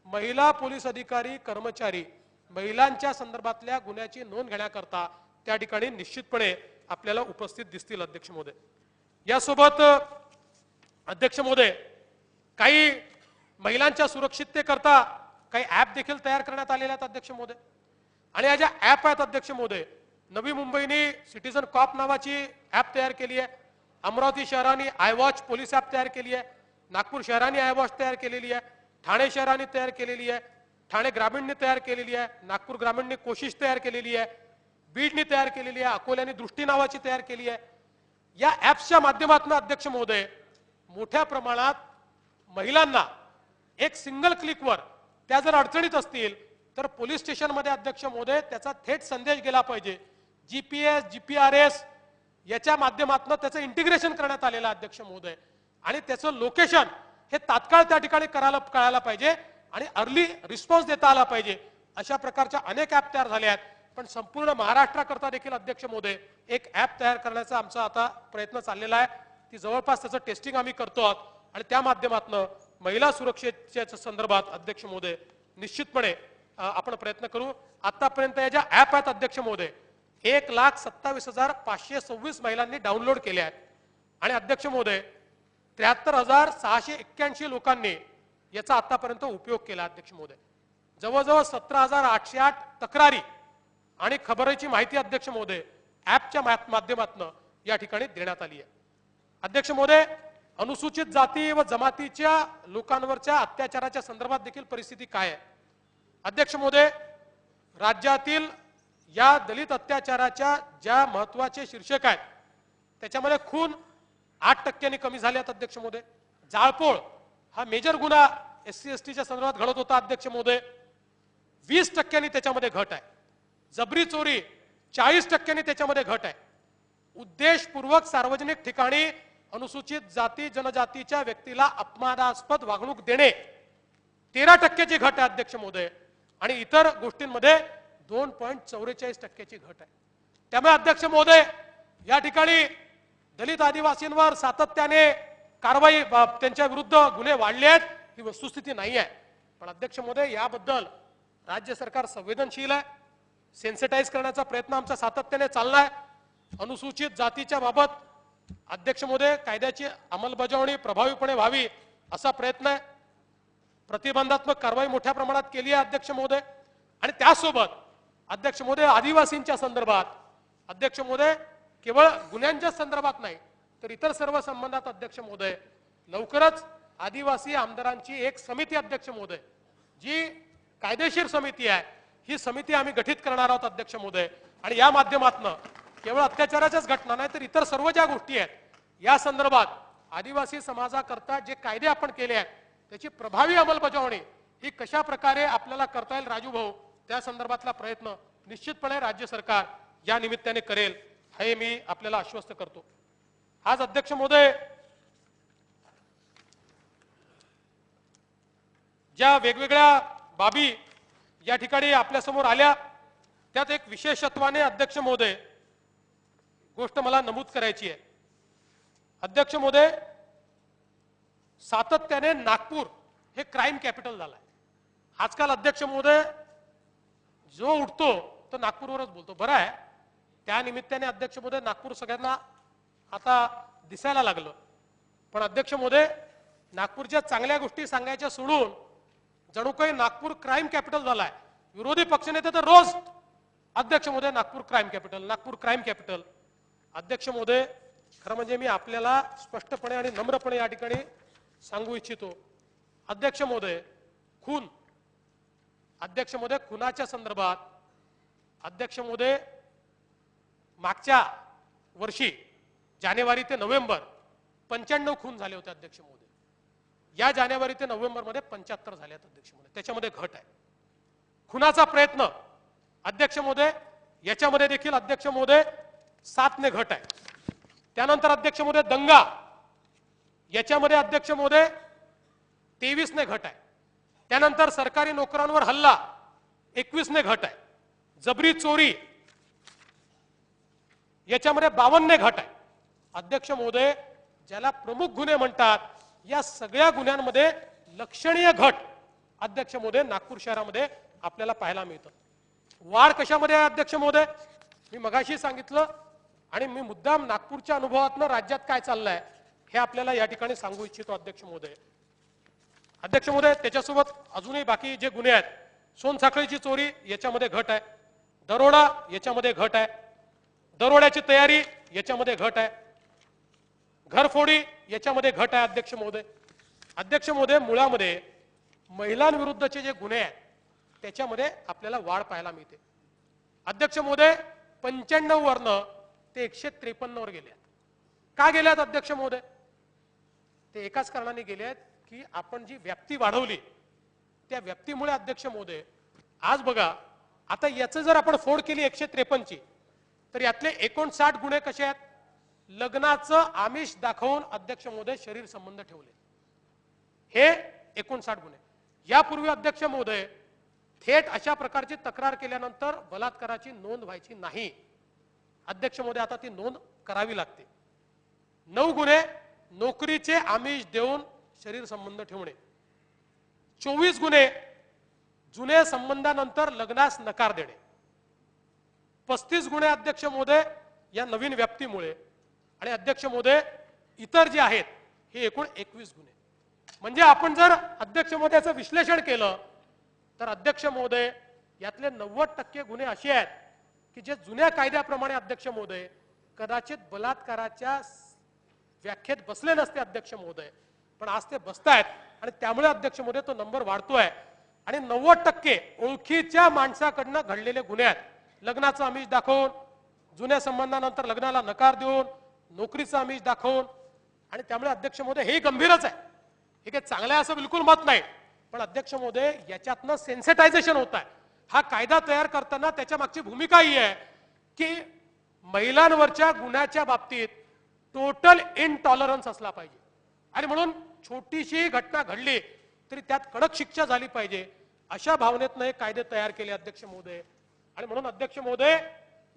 [SPEAKER 1] महिला पोलीस अधिकारी कर्मचारी महिलांच्या संदर्भातल्या गुन्ह्याची नोंद घेण्याकरता त्या ठिकाणी निश्चितपणे आपल्याला उपस्थित दिसतील अध्यक्ष महोदय। यासोबत अध्यक्ष महोदय काही महिलांच्या सुरक्षिततेकरता काही ॲप देखील तयार करण्यात आलेले आहेत अध्यक्ष महोदय। आणि या ज्या ॲप आहेत अध्यक्ष महोदय, नवी मुंबईने सिटीजन कॉप नावाची ॲप तयार केली आहे, अमरावती शहराने आय वॉच पोलीस ॲप तयार केली आहे, नागपूर शहराने आय वॉच तयार केलेली आहे, ठाणे शहराने तयार केलेली आहे, ठाणे ग्रामीणने तयार केलेली आहे, नागपूर ग्रामीणने कोशिश तयार केलेली आहे, बीडने तयार केलेली आहे, अकोल्याने दृष्टी नावाची तयार केली आहे। या ॲप्सच्या माध्यमातून अध्यक्ष महोदय मोठ्या प्रमाणात महिलांना एक सिंगल क्लिकवर त्या जर अडचणीत असतील तर पोलीस स्टेशनमध्ये अध्यक्ष महोदय त्याचा थेट संदेश गेला पाहिजे। जीपीएस जीपीआरएस याच्या माध्यमातून त्याचं इंटिग्रेशन करण्यात आलेलं अध्यक्ष महोदय आणि त्याचं लोकेशन हे तात्काळ त्या ठिकाणी कळायला पाहिजे आणि अर्ली रिस्पॉन्स देता आला पाहिजे। अशा प्रकारच्या अनेक ॲप तयार झाले आहेत, पण संपूर्ण महाराष्ट्राकरता देखील अध्यक्ष महोदय एक ॲप तयार करण्याचा आमचा आता प्रयत्न चाललेला आहे। ती जवळपास त्याचं टेस्टिंग आम्ही करतो आहोत आणि त्या माध्यमातून महिला सुरक्षेच्या संदर्भात अध्यक्ष महोदय निश्चितपणे आपण प्रयत्न करू। आतापर्यंत या ज्या ॲप आहेत अध्यक्ष महोदय 1,27,526 महिलांनी डाउनलोड केले आहेत आणि अध्यक्ष महोदय 73,681 लोकांनी याचा आतापर्यंत उपयोग केला अध्यक्ष महोदय। जवळजवळ 17,808 तक्रारी आणि खबरीची माहिती अध्यक्ष महोदय ॲपच्या माध्यमातून या ठिकाणी देण्यात आली आहे। अध्यक्ष महोदय अनुसूचित जाती व जमातीच्या लोकांवरच्या अत्याचाराच्या संदर्भात देखील परिस्थिती काय आहे अध्यक्ष महोदय? राज्यातील या दलित अत्याचाराच्या ज्या महत्त्वाचे शीर्षक आहेत त्याच्यामध्ये खून 8% कमी झाले आहेत अध्यक्ष महोदय। जाळपोळ हा मेजर गुन्हा SC STच्या संदर्भात घडत होता अध्यक्ष महोदय, 20% त्याच्यामध्ये घट आहे। जबरी चोरी 40% त्याच्यामध्ये घट आहे। उद्देशपूर्वक सार्वजनिक ठिकाणी अनुसूचित जाती जनजातीच्या व्यक्तीला अपमानास्पद वागणूक देणे 13% घट आहे अध्यक्ष महोदय आणि इतर गोष्टींमध्ये 2.44% घट आहे। त्यामुळे अध्यक्ष महोदय या ठिकाणी दलित आदिवासींवर सातत्याने कारवाई त्यांच्या विरुद्ध गुन्हे वाढले आहेत ही वस्तुस्थिती नाही आहे, पण अध्यक्ष महोदय याबद्दल राज्य सरकार संवेदनशील आहे। सेन्सिटाइज करण्याचा प्रयत्न आमचा सातत्याने चालला आहे। अनुसूचित जातीच्या बाबत अध्यक्ष महोदय कायद्याची अंमलबजावणी प्रभावीपणे व्हावी असा प्रयत्न आहे। प्रतिबंधात्मक कारवाई मोठ्या प्रमाणात केली आहे अध्यक्ष महोदय आणि त्यासोबत अध्यक्ष महोदय आदिवासींच्या संदर्भात अध्यक्ष महोदय केवळ गुन्ह्यांच्या संदर्भात नाही तर इतर सर्व संबंधात अध्यक्ष महोदय लवकरच आदिवासी आमदारांची एक समिती अध्यक्ष महोदय जी कायदेशीर समिती आहे ही समिती आम्ही गठीत करणार आहोत अध्यक्ष महोदय आणि या माध्यमातून केवळ अत्याचाराच्याच घटना नाही तर इतर सर्व ज्या गोष्टी आहेत या संदर्भात आदिवासी समाजाकरता जे कायदे आपण केले आहेत त्याची प्रभावी अंमलबजावणी ही कशा प्रकारे आपल्याला करता येईल राजू भाऊ त्या संदर्भातला प्रयत्न निश्चितपणे राज्य सरकार या निमित्ताने करेल हे मी आपल्याला आश्वस्त करतो। आज अध्यक्ष महोदय ज्या वेगवेगळ्या बाबी या ठिकाणी आपल्या समोर आल्या त्यात एक विशेषत्वाने अध्यक्ष महोदय गोष्ट मला नमूद करायची आहे। अध्यक्ष महोदय सातत्याने नागपूर हे क्राईम कॅपिटल झालंय। आजकाल अध्यक्ष महोदय जो उठतो तो नागपूरवरच बोलतो, बरं आहे त्या निमित्ताने अध्यक्ष महोदय नागपूर सगळ्यांना आता दिसायला लागलं, पण अध्यक्ष महोदय नागपूरच्या चांगल्या गोष्टी सांगायच्या सोडून जणू काही नागपूर क्राईम कॅपिटल झालाय। विरोधी पक्षनेते तर रोज अध्यक्ष महोदय Nagpur crime capital, Nagpur crime capital. अध्यक्ष महोदय खरं म्हणजे मी आपल्याला स्पष्टपणे आणि नम्रपणे या ठिकाणी सांगू इच्छितो, अध्यक्ष महोदय खून अध्यक्ष महोदय खुनाच्या संदर्भात अध्यक्ष महोदय मागच्या वर्षी जानेवारी ते नोव्हेंबर 95 खून झाले होते अध्यक्ष महोदय। या जानेवारी ते नोव्हेंबर मध्ये 75 झाले आहेत अध्यक्ष महोदय, त्याच्यामध्ये घट आहे। खुनाचा प्रयत्न अध्यक्ष महोदय याच्यामध्ये देखील अध्यक्ष महोदय 7 ने घट आहे। त्यानंतर अध्यक्ष महोदय दंगा याच्यामध्ये अध्यक्ष महोदय 23 ने घट आहे। त्यानंतर सरकारी नोकरांवर हल्ला 21 ने घट आहे। जबरी चोरी याच्यामध्ये 52 ने घट आहे। अध्यक्ष महोदय ज्याला प्रमुख गुन्हे म्हणतात या सगळ्या गुन्ह्यांमध्ये लक्षणीय घट अध्यक्ष महोदय नागपूर शहरामध्ये आपल्याला पाहायला मिळतं। वाढ कशामध्ये आहे अध्यक्ष महोदय? मी मगाशी सांगितलं आणि मी मुद्दाम नागपूरच्या अनुभवातनं राज्यात काय चाललंय हे आपल्याला या ठिकाणी सांगू इच्छितो अध्यक्ष महोदय. अध्यक्ष महोदय, त्याच्यासोबत अजूनही बाकी जे गुन्हे आहेत, सोनसाखळीची चोरी याच्यामध्ये घट आहे, दरोडा याच्यामध्ये घट आहे, दरोड्याची तयारी याच्यामध्ये घट आहे, घरफोडी याच्यामध्ये घट आहे अध्यक्ष महोदय. अध्यक्ष महोदय, मुळामध्ये महिलांविरुद्धचे जे गुन्हे आहेत त्याच्यामध्ये आपल्याला वाढ पाहायला मिळते. अध्यक्ष महोदय, 95 वरनं ते 153 वर गेले आहेत. का गेले आहेत अध्यक्ष महोदय? ते एकाच कारणाने गेले आहेत की आपण जी व्याप्ती वाढवली त्या व्याप्तीमुळे अध्यक्ष महोदय आज बघा, आता याचं जर आपण फोड केली 153 ची, तर यातले 59 गुन्हे कसे आहेत? लग्नाचं आमिष दाखवून अध्यक्ष महोदय शरीर संबंध ठेवले, हे 59 गुन्हे. यापूर्वी अध्यक्ष महोदय थेट अशा प्रकारची तक्रार केल्यानंतर बलात्काराची नोंद व्हायची नाही. अध्यक्ष महोदय आता ती नोंद करावी लागते. 9 गुन्हे नोकरीचे आमिष देऊन शरीर संबंध ठेवणे, 24 गुन्हे जुने संबंधानंतर लग्नास नकार देणे, 35 गुन्हे अध्यक्ष महोदय या नवीन व्याप्तीमुळे, आणि अध्यक्ष महोदय इतर जे आहेत हे एकूण 21 गुन्हे. म्हणजे आपण जर अध्यक्ष महोदयाचं विश्लेषण केलं तर अध्यक्ष महोदय यातले 90% गुन्हे असे आहेत की जे जुन्या कायद्याप्रमाणे अध्यक्ष महोदय कदाचित बलात्काराच्या व्याख्येत बसले नसते अध्यक्ष महोदय, पण आज ते बसतायत आणि त्यामुळे अध्यक्ष महोदय तो नंबर वाढतोय. आणि 90% ओळखीच्या माणसाकडनं घडलेले गुन्हे आहेत, लग्नाचं आमिष दाखवून, जुन्या संबंधानंतर लग्नाला नकार देऊन, नोकरीचं आमिष दाखवून. आणि त्यामुळे अध्यक्ष महोदय हे गंभीरच आहे, हे काही चांगलं आहे असं बिलकुल मत नाही. पण अध्यक्ष महोदय याच्यातनं सेन्सिटायझेशन होत आहे. हा कायदा तयार करताना त्याच्या मागची भूमिका ही आहे की महिलांवरच्या गुन्ह्याच्या बाबतीत टोटल इनटॉलरन्स असला पाहिजे, आणि म्हणून छोटीशी घटना घडली तरी त्यात कडक शिक्षा झाली पाहिजे, अशा भावनेतनं हे कायदे तयार केले अध्यक्ष महोदय. आणि म्हणून अध्यक्ष महोदय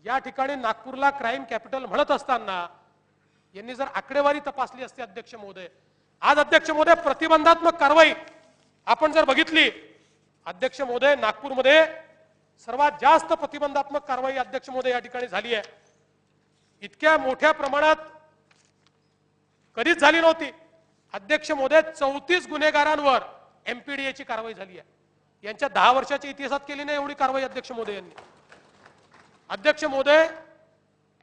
[SPEAKER 1] या ठिकाणी नागपूरला क्राईम कॅपिटल म्हणत असताना यांनी जर आकडेवारी तपासली असती अध्यक्ष महोदय, आज अध्यक्ष महोदय प्रतिबंधात्मक कारवाई आपण जर बघितली अध्यक्ष महोदय, नागपूरमध्ये सर्वात जास्त प्रतिबंधात्मक कारवाई अध्यक्ष महोदय या ठिकाणी झाली आहे. इतक्या मोठ्या प्रमाणात कधीच झाली नव्हती अध्यक्ष महोदय. 34 गुन्हेगारांवर एमपीडीएची कारवाई झाली आहे. यांच्या 10 वर्षाच्या इतिहासात केली नाही एवढी कारवाई अध्यक्ष महोदय यांनी. अध्यक्ष महोदय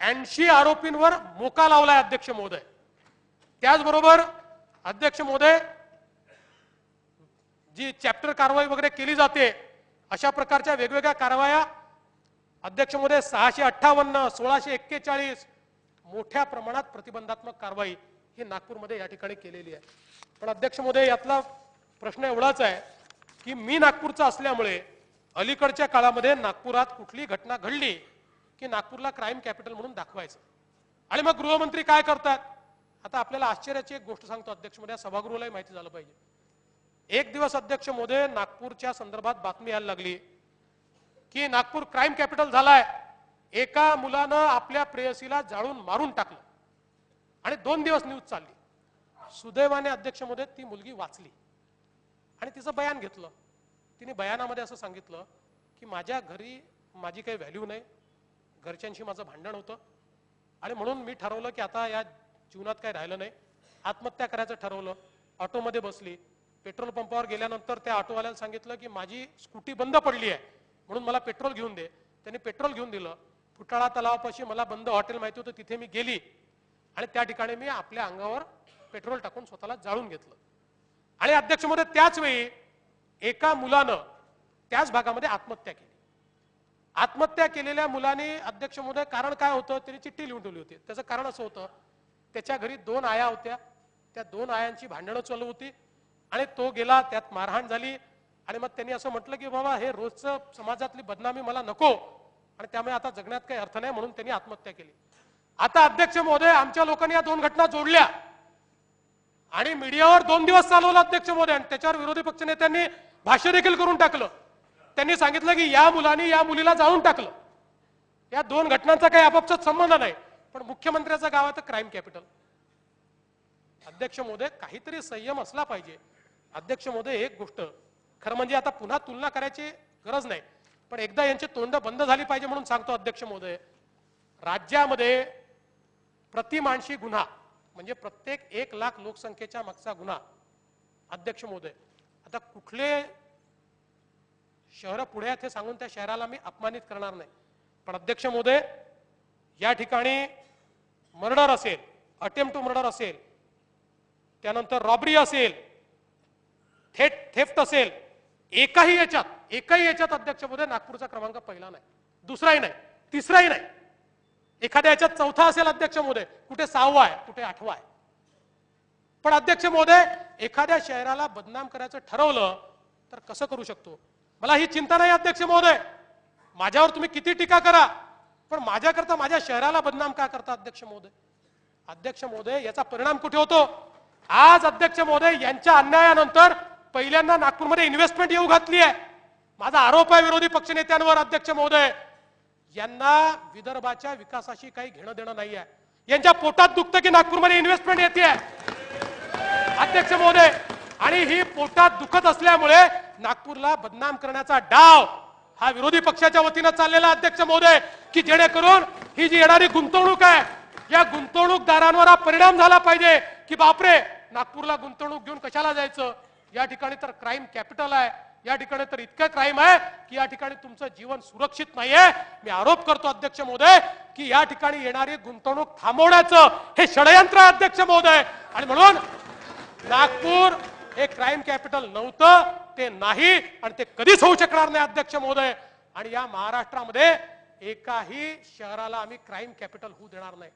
[SPEAKER 1] 80 आरोपींवर मोका लावलाय अध्यक्ष महोदय. त्याचबरोबर अध्यक्ष महोदय जी चॅप्टर कारवाई वगैरे केली जाते अशा प्रकारच्या वेगवेगळ्या कारवाया अध्यक्ष महोदय 658, 1641 मोठ्या प्रमाणात प्रतिबंधात्मक कारवाई ही नागपूरमध्ये या ठिकाणी केलेली आहे. पण अध्यक्ष महोदय यातला प्रश्न एवढाच आहे की मी नागपूरचा असल्यामुळे अलीकडच्या काळामध्ये नागपुरात कुठली घटना घडली की नागपूरला क्राईम कॅपिटल म्हणून दाखवायचं. आणि मग गृहमंत्री काय करतात? आता आपल्याला आश्चर्याची एक गोष्ट सांगतो अध्यक्ष महोदय, सभागृहालाही माहिती झालं पाहिजे. एक दिवस अध्यक्ष महोदय नागपूरच्या संदर्भात बातमी यायला लागली की नागपूर क्राईम कॅपिटल झालाय. एका मुलानं आपल्या प्रेयसीला जाळून मारून टाकलं आणि 2 दिवस न्यूज चालली. सुदैवाने अध्यक्ष महोदय ती मुलगी वाचली आणि तिचं बयान घेतलं. तिने बयानामध्ये असं सांगितलं की माझ्या घरी माझी काही व्हॅल्यू नाही, घरच्यांशी माझं भांडण होतं आणि म्हणून मी ठरवलं की आता या जीवनात काही राहिलं नाही, आत्महत्या करायचं ठरवलं. ऑटोमध्ये बसली, पेट्रोल पंपावर गेल्यानंतर त्या ऑटोवाल्याला सांगितलं की माझी स्कूटी बंद पडली आहे म्हणून मला पेट्रोल घेऊन दे. त्यांनी पेट्रोल घेऊन दिलं. फुटाळा तलावापाशी मला बंद हॉटेल माहिती होतं, तिथे मी गेली आणि त्या ठिकाणी मी आपल्या अंगावर पेट्रोल टाकून स्वतःला जाळून घेतलं. आणि अध्यक्ष महोदय त्याच वेळी एका मुलानं त्याच भागामध्ये आत्महत्या केली. आत्महत्या केलेल्या मुलाने अध्यक्ष महोदय कारण काय होतं त्यांनी चिठ्ठी लिहून ठेवली होती. त्याचं कारण असं होतं त्याच्या घरी 2 आया होत्या, त्या 2 आयांची भांडणं चालू होती आणि तो गेला, त्यात मारहाण झाली आणि मग त्यांनी असं म्हटलं की बाबा हे रोजचं समाजातली बदनामी मला नको आणि त्यामुळे आता जगण्यात काही अर्थ नाही म्हणून त्यांनी आत्महत्या केली. आता अध्यक्ष महोदय आमच्या लोकांनी या 2 घटना जोडल्या आणि मीडियावर 2 दिवस चालवलं अध्यक्ष महोदय आणि त्याच्यावर विरोधी पक्षनेत्यांनी भाष्य देखील करून टाकलं. त्यांनी सांगितलं की या मुलाने या मुलीला जाळून टाकलं. या 2 घटनांचा काही आपापसात संबंध नाही, पण मुख्यमंत्र्याचं गाव आहे क्राईम कॅपिटल. अध्यक्ष महोदय काहीतरी संयम असला पाहिजे. अध्यक्ष महोदय एक गोष्ट खरं म्हणजे आता पुन्हा तुलना करायची गरज नाही, पण एकदा यांची तोंड बंद झाली पाहिजे म्हणून सांगतो अध्यक्ष महोदय, राज्यामध्ये प्रति माणशी गुन्हा म्हणजे प्रत्येक 1 लाख लोकसंख्येच्या मागचा गुन्हा अध्यक्ष महोदय, आता कुठले शहर पुढे आहेत हे सांगून त्या शहराला मी अपमानित करणार नाही, पण अध्यक्ष महोदय या ठिकाणी मर्डर असेल, अटेम्प्ट टू मर्डर असेल, त्यानंतर रॉबरी असेल, थेफ्ट असेल, एकही याच्यात अध्यक्ष महोदय नागपूरचा क्रमांक पहिला नाही, दुसराही नाही, तिसराही नाही, एखाद्या याच्यात चौथा असेल अध्यक्ष महोदय, कुठे 6वा आहे, कुठे 8वा आहे. पण अध्यक्ष महोदय एखाद्या शहराला बदनाम करायचं ठरवलं तर कसं करू शकतो? मला ही चिंता नाही अध्यक्ष महोदय, माझ्यावर तुम्ही किती टीका करा, पण माझ्याकरता माझ्या शहराला बदनाम का करता अध्यक्ष महोदय? अध्यक्ष महोदय याचा परिणाम कुठे होतो? आज अध्यक्ष महोदय यांच्या अन्यायानंतर पहिल्यांदा नागपूरमध्ये इन्व्हेस्टमेंट येऊ घातली आहे. माझा आरोप आहे विरोधी पक्षनेत्यांवर अध्यक्ष महोदय, यांना विदर्भाच्या विकासाशी काही घेणं देणं नाही आहे. यांच्या पोटात दुखतं की नागपूरमध्ये इन्व्हेस्टमेंट येते अध्यक्ष महोदय, आणि ही पोटात दुखत असल्यामुळे नागपूरला बदनाम करण्याचा डाव हा विरोधी पक्षाच्या वतीने चाललेला अध्यक्ष महोदय, की जेणेकरून ही जी येणारी गुंतवणूक आहे या गुंतवणूकदारांवर हा परिणाम झाला पाहिजे की बापरे नागपूरला गुंतवणूक घेऊन कशाला जायचं, या ठिकाणी तर क्राईम कॅपिटल आहे, या ठिकाणी तर इतकं क्राईम आहे की या ठिकाणी तुमचं जीवन सुरक्षित नाहीये. मी आरोप करतो अध्यक्ष महोदय की या ठिकाणी येणारी गुंतवणूक थांबवण्याचं हे षडयंत्र आहे अध्यक्ष महोदय, आणि म्हणून नागपूर हे क्राईम कॅपिटल नव्हतं, ते नाही आणि ते कधीच होऊ शकणार नाही अध्यक्ष महोदय. आणि या महाराष्ट्रामध्ये एकाही शहराला आम्ही क्राईम कॅपिटल होऊ देणार नाही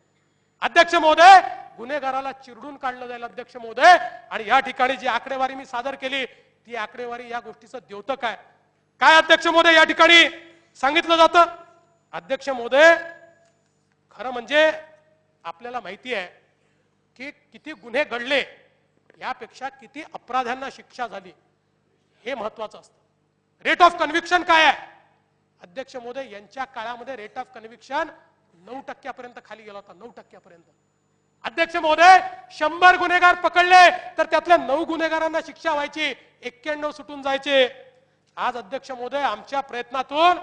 [SPEAKER 1] अध्यक्ष महोदय. गुन्हेगाराला चिरडून काढलं जाईल अध्यक्ष महोदय, आणि या ठिकाणी जी आकडेवारी मी सादर केली ती आकडेवारी या गोष्टीचं द्योतक आहे. काय अध्यक्ष महोदय या ठिकाणी सांगितलं जातं? अध्यक्ष महोदय खरं म्हणजे आपल्याला माहिती आहे की किती गुन्हे घडले यापेक्षा किती अपराध्यांना शिक्षा झाली हे महत्वाचं असतं. रेट ऑफ कन्व्हिक्शन काय आहे अध्यक्ष महोदय? यांच्या काळामध्ये रेट ऑफ कन्व्हिक्शन 9% खाली गेला होता, 9%. अध्यक्ष महोदय 100 गुन्हेगार पकडले तर त्यातल्या 9 गुन्हेगारांना शिक्षा व्हायची, 91 सुटून जायचे. आज अध्यक्ष महोदय आमच्या प्रयत्नातून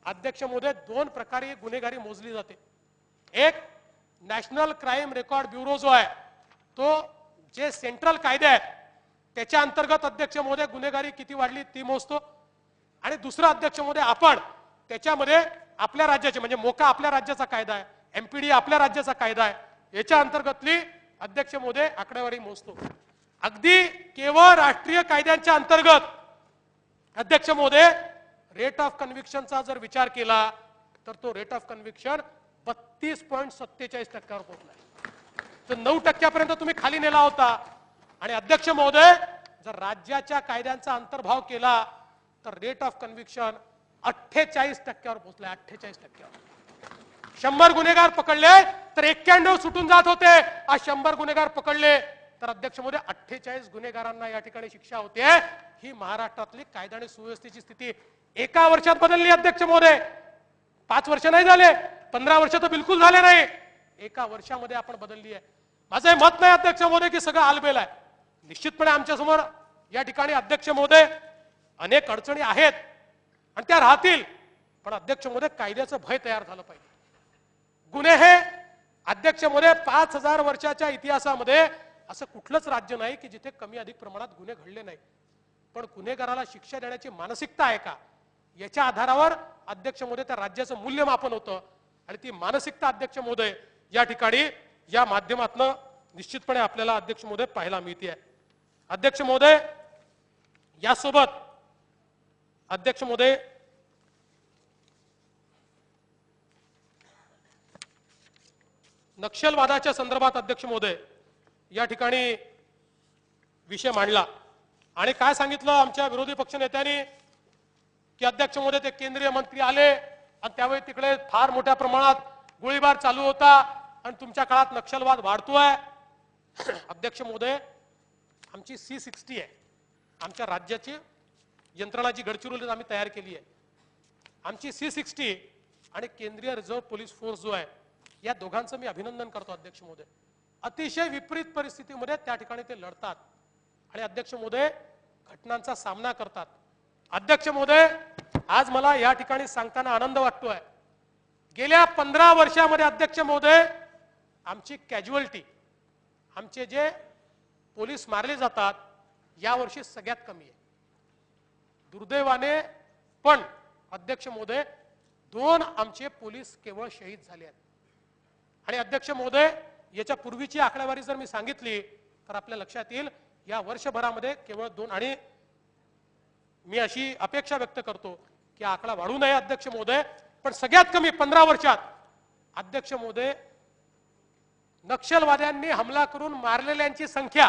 [SPEAKER 1] अध्यक्ष महोदय 2 प्रकारे गुन्हेगारी मोजली जाते. एक नॅशनल क्राईम रेकॉर्ड ब्युरो जो आहे तो जे सेंट्रल कायदे आहेत त्याच्या अंतर्गत अध्यक्ष महोदय गुन्हेगारी किती वाढली ती मोजतो, आणि दुसरा अध्यक्ष महोदय आपण त्याच्यामध्ये आपल्या राज्याचे म्हणजे मोका आपल्या राज्याचा कायदा आहे, एमपीडी आपल्या राज्याचा कायदा आहे, याच्या अंतर्गतली अध्यक्ष महोदय आकडेवारी मोजतो. अगदी केवळ राष्ट्रीय कायद्यांच्या अंतर्गत अध्यक्ष महोदय रेट ऑफ कन्व्हिक्शनचा जर विचार केला तर तो रेट ऑफ कन्व्हिक्शन 32.47% पोहोचला. तर 9% तुम्ही खाली नेला होता. आणि अध्यक्ष महोदय जर राज्याच्या कायद्यांचा अंतर्भाव केला तर रेट ऑफ कन्व्हिक्शन 48% पोहोचलाय, 48%. 100 गुन्हेगार पकडले तर 91 सुटून जात होते. आज 100 गुन्हेगार पकडले तर अध्यक्ष महोदय 48 गुन्हेगारांना या ठिकाणी शिक्षा होते. ही महाराष्ट्रातली कायदा आणि सुव्यवस्थेची स्थिती एका वर्षात बदलली अध्यक्ष महोदय. 5 वर्ष नाही झाले, 15 वर्ष तर बिलकुल झाले नाही, एका वर्षामध्ये आपण बदलली आहे. माझं हे मत नाही अध्यक्ष महोदय की सगळं आलबेल आहे. निश्चितपणे आमच्या समोर या ठिकाणी अध्यक्ष महोदय अनेक अडचणी आहेत आणि त्या राहतील, पण अध्यक्ष महोदय कायद्याचं भय तयार झालं पाहिजे. गुन्हे हे अध्यक्ष महोदय 5000 वर्षाच्या इतिहासामध्ये असं कुठलंच राज्य नाही की जिथे कमी अधिक प्रमाणात गुन्हे घडले नाही. पण गुन्हेगाराला शिक्षा देण्याची मानसिकता आहे का याच्या आधारावर अध्यक्ष महोदय त्या राज्याचं मूल्यमापन होतं, आणि ती मानसिकता अध्यक्ष महोदय या ठिकाणी या माध्यमातून निश्चितपणे आपल्याला अध्यक्ष महोदय पाहायला मिळते. अध्यक्ष महोदय यासोबत अध्यक्ष महोदय नक्षलवादाच्या संदर्भात अध्यक्ष महोदय या ठिकाणी विषय मांडला, आणि काय सांगितलं आमच्या विरोधी पक्ष नेत्यांनी की अध्यक्ष महोदय ते केंद्रीय मंत्री आले आणि त्यावेळी तिकडे फार मोठ्या प्रमाणात गोळीबार चालू होता आणि तुमच्या काळात नक्षलवाद वाढतोय. अध्यक्ष महोदय आमची C60 आहे, आमच्या राज्याची यंत्रणा जी गडचिरोलीत आम्ही तयार केली आहे, आमची C60 आणि केंद्रीय रिझर्व्ह पोलीस फोर्स जो आहे या दोघांचं मी अभिनंदन करतो अध्यक्ष महोदय. अतिशय विपरीत परिस्थितीमध्ये त्या ठिकाणी ते लढतात आणि अध्यक्ष महोदय घटनांचा सामना करतात. अध्यक्ष महोदय आज मला या ठिकाणी सांगताना आनंद वाटतोय, गेल्या 15 वर्षामध्ये अध्यक्ष महोदय आमची कॅज्युअलिटी, आमचे जे पोलीस मारले जातात यावर्षी सगळ्यात कमी आहे। दुर्दैवाने पण अध्यक्ष महोदय 2 आमचे पोलीस केवळ शहीद झाले आहेत। आणि अध्यक्ष महोदय याच्या पूर्वीची आकडेवारी जर मी सांगितली तर आपल्या लक्षात येईल या वर्षभरामध्ये केवळ 2। आणि मी अशी अपेक्षा व्यक्त करतो की आकडा वाढू नये अध्यक्ष महोदय, पण सगळ्यात कमी 15 वर्षात अध्यक्ष महोदय नक्षलवाद्यांनी हमला करून मारलेल्यांची संख्या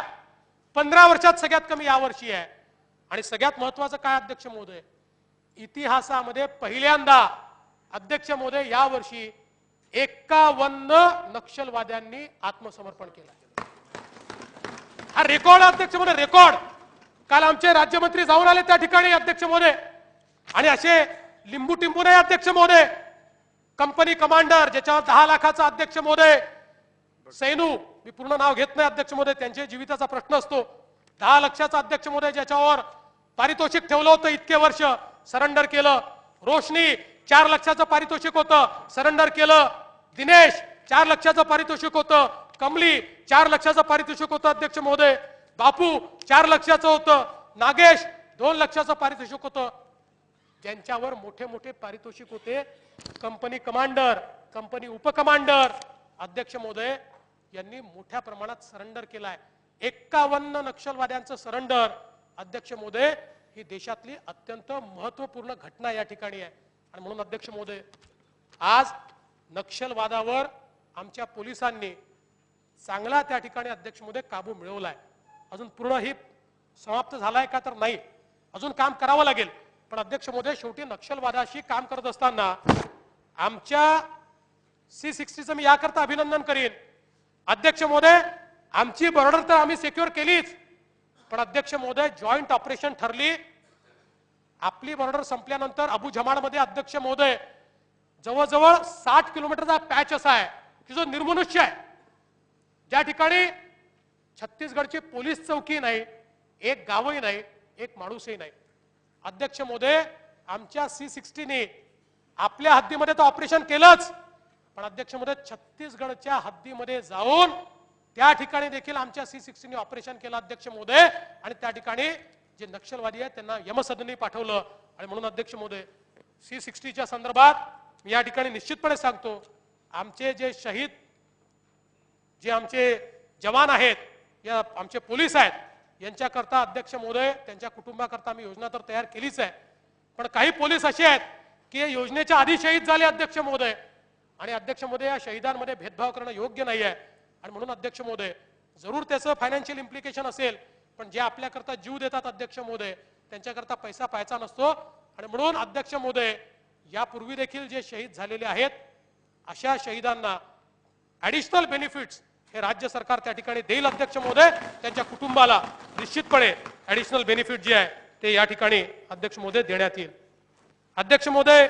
[SPEAKER 1] 15 वर्षात सगळ्यात कमी यावर्षी आहे। आणि सगळ्यात महत्त्वाचं काय अध्यक्ष महोदय, इतिहासामध्ये पहिल्यांदा अध्यक्ष महोदय यावर्षी 51 नक्षलवाद्यांनी आत्मसमर्पण केलं। हा रेकॉर्ड अध्यक्ष महोदय, रेकॉर्ड। काल आमचे राज्यमंत्री जाऊन आले त्या ठिकाणी अध्यक्ष महोदय, आणि असे लिंबू टिंबू नाही अध्यक्ष महोदय। कंपनी कमांडर ज्याच्यावर 10 लाखाचा अध्यक्ष महोदय सैनू, मी पूर्ण नाव घेत नाही अध्यक्ष महोदय, त्यांच्या जीविताचा प्रश्न असतो, 10 लाखाचा अध्यक्ष महोदय ज्याच्यावर पारितोषिक ठेवलं होतं इतके वर्ष, सरेंडर केलं। रोशनी 4 लाखाचं पारितोषिक होतं, सरेंडर केलं। दिनेश 4 लाखाचं पारितोषिक होतं, कमली 4 लाखाचं पारितोषिक होतं अध्यक्ष महोदय, बापू 4 लाखाचं होतं, नागेश 2 लाखाचं पारितोषिक होतं। ज्यांच्यावर मोठे मोठे पारितोषिक होते कंपनी कमांडर, कंपनी उपकमांडर, अध्यक्ष महोदय यांनी मोठ्या प्रमाणात सरेंडर केलाय। 51 नक्षलवाद्यांचं सरेंडर अध्यक्ष महोदय ही देशातली अत्यंत महत्त्वपूर्ण घटना या ठिकाणी आहे। आणि म्हणून अध्यक्ष महोदय आज नक्षलवादावर आमच्या पोलिसांनी चांगला त्या ठिकाणी अध्यक्ष महोदय काबू मिळवलाय। अजून पूर्ण ही समाप्त झालाय का तर नाही, अजून काम करावं लागेल। पण अध्यक्ष महोदय शेवटी नक्षलवादाशी काम करत असताना आमच्या C60चं मी याकरता अभिनंदन करीन अध्यक्ष महोदय, आमची बॉर्डर तर आम्ही सिक्युअर केलीच, पण अध्यक्ष महोदय जॉइंट ऑपरेशन ठरली। आपली बॉर्डर संपल्यानंतर अबू जमालमध्ये अध्यक्ष महोदय जवळजवळ 60 किलोमीटरचा पॅच असा आहे की जो निर्मनुष्य आहे, ज्या ठिकाणी छत्तीसगडची पोलीस चौकी नाही, एक गावही नाही, एक माणूसही नाही। अध्यक्ष महोदय आमच्या C60ने आपल्या हद्दीमध्ये तर ऑपरेशन केलंच, पण अध्यक्ष महोदय छत्तीसगडच्या हद्दीमध्ये जाऊन त्या ठिकाणी देखील आमच्या C60ने ऑपरेशन केलं अध्यक्ष महोदय, आणि त्या ठिकाणी जे नक्षलवादी आहेत त्यांना यमसदनी पाठवलं। आणि म्हणून अध्यक्ष महोदय C60च्या संदर्भात मी या ठिकाणी निश्चितपणे सांगतो, आमचे जे शहीद, जे आमचे जवान आहेत, या आमचे पोलीस आहेत, यांच्याकरता अध्यक्ष महोदय त्यांच्या कुटुंबाकरता मी योजना तर तयार केलीच आहे, पण काही पोलीस असे आहेत की या योजनेच्या आधी शहीद झाले अध्यक्ष महोदय, आणि अध्यक्ष महोदय या शहीदांमध्ये भेदभाव करणं योग्य नाही आहे। आणि म्हणून अध्यक्ष महोदय जरूर त्याचं फायनान्शियल इम्प्लिकेशन असेल, पण जे आपल्याकरता जीव देतात अध्यक्ष महोदय त्यांच्याकरता पैसा पाहायचा नसतो। आणि म्हणून अध्यक्ष महोदय यापूर्वी देखील जे शहीद झालेले आहेत अशा शहीदांना ॲडिशनल बेनिफिट्स हे राज्य सरकार त्या ठिकाणी देईल अध्यक्ष महोदय, त्यांच्या कुटुंबाला निश्चितपणे ॲडिशनल बेनिफिट जे आहे ते या ठिकाणी अध्यक्ष महोदय देण्यात येईल। अध्यक्ष महोदय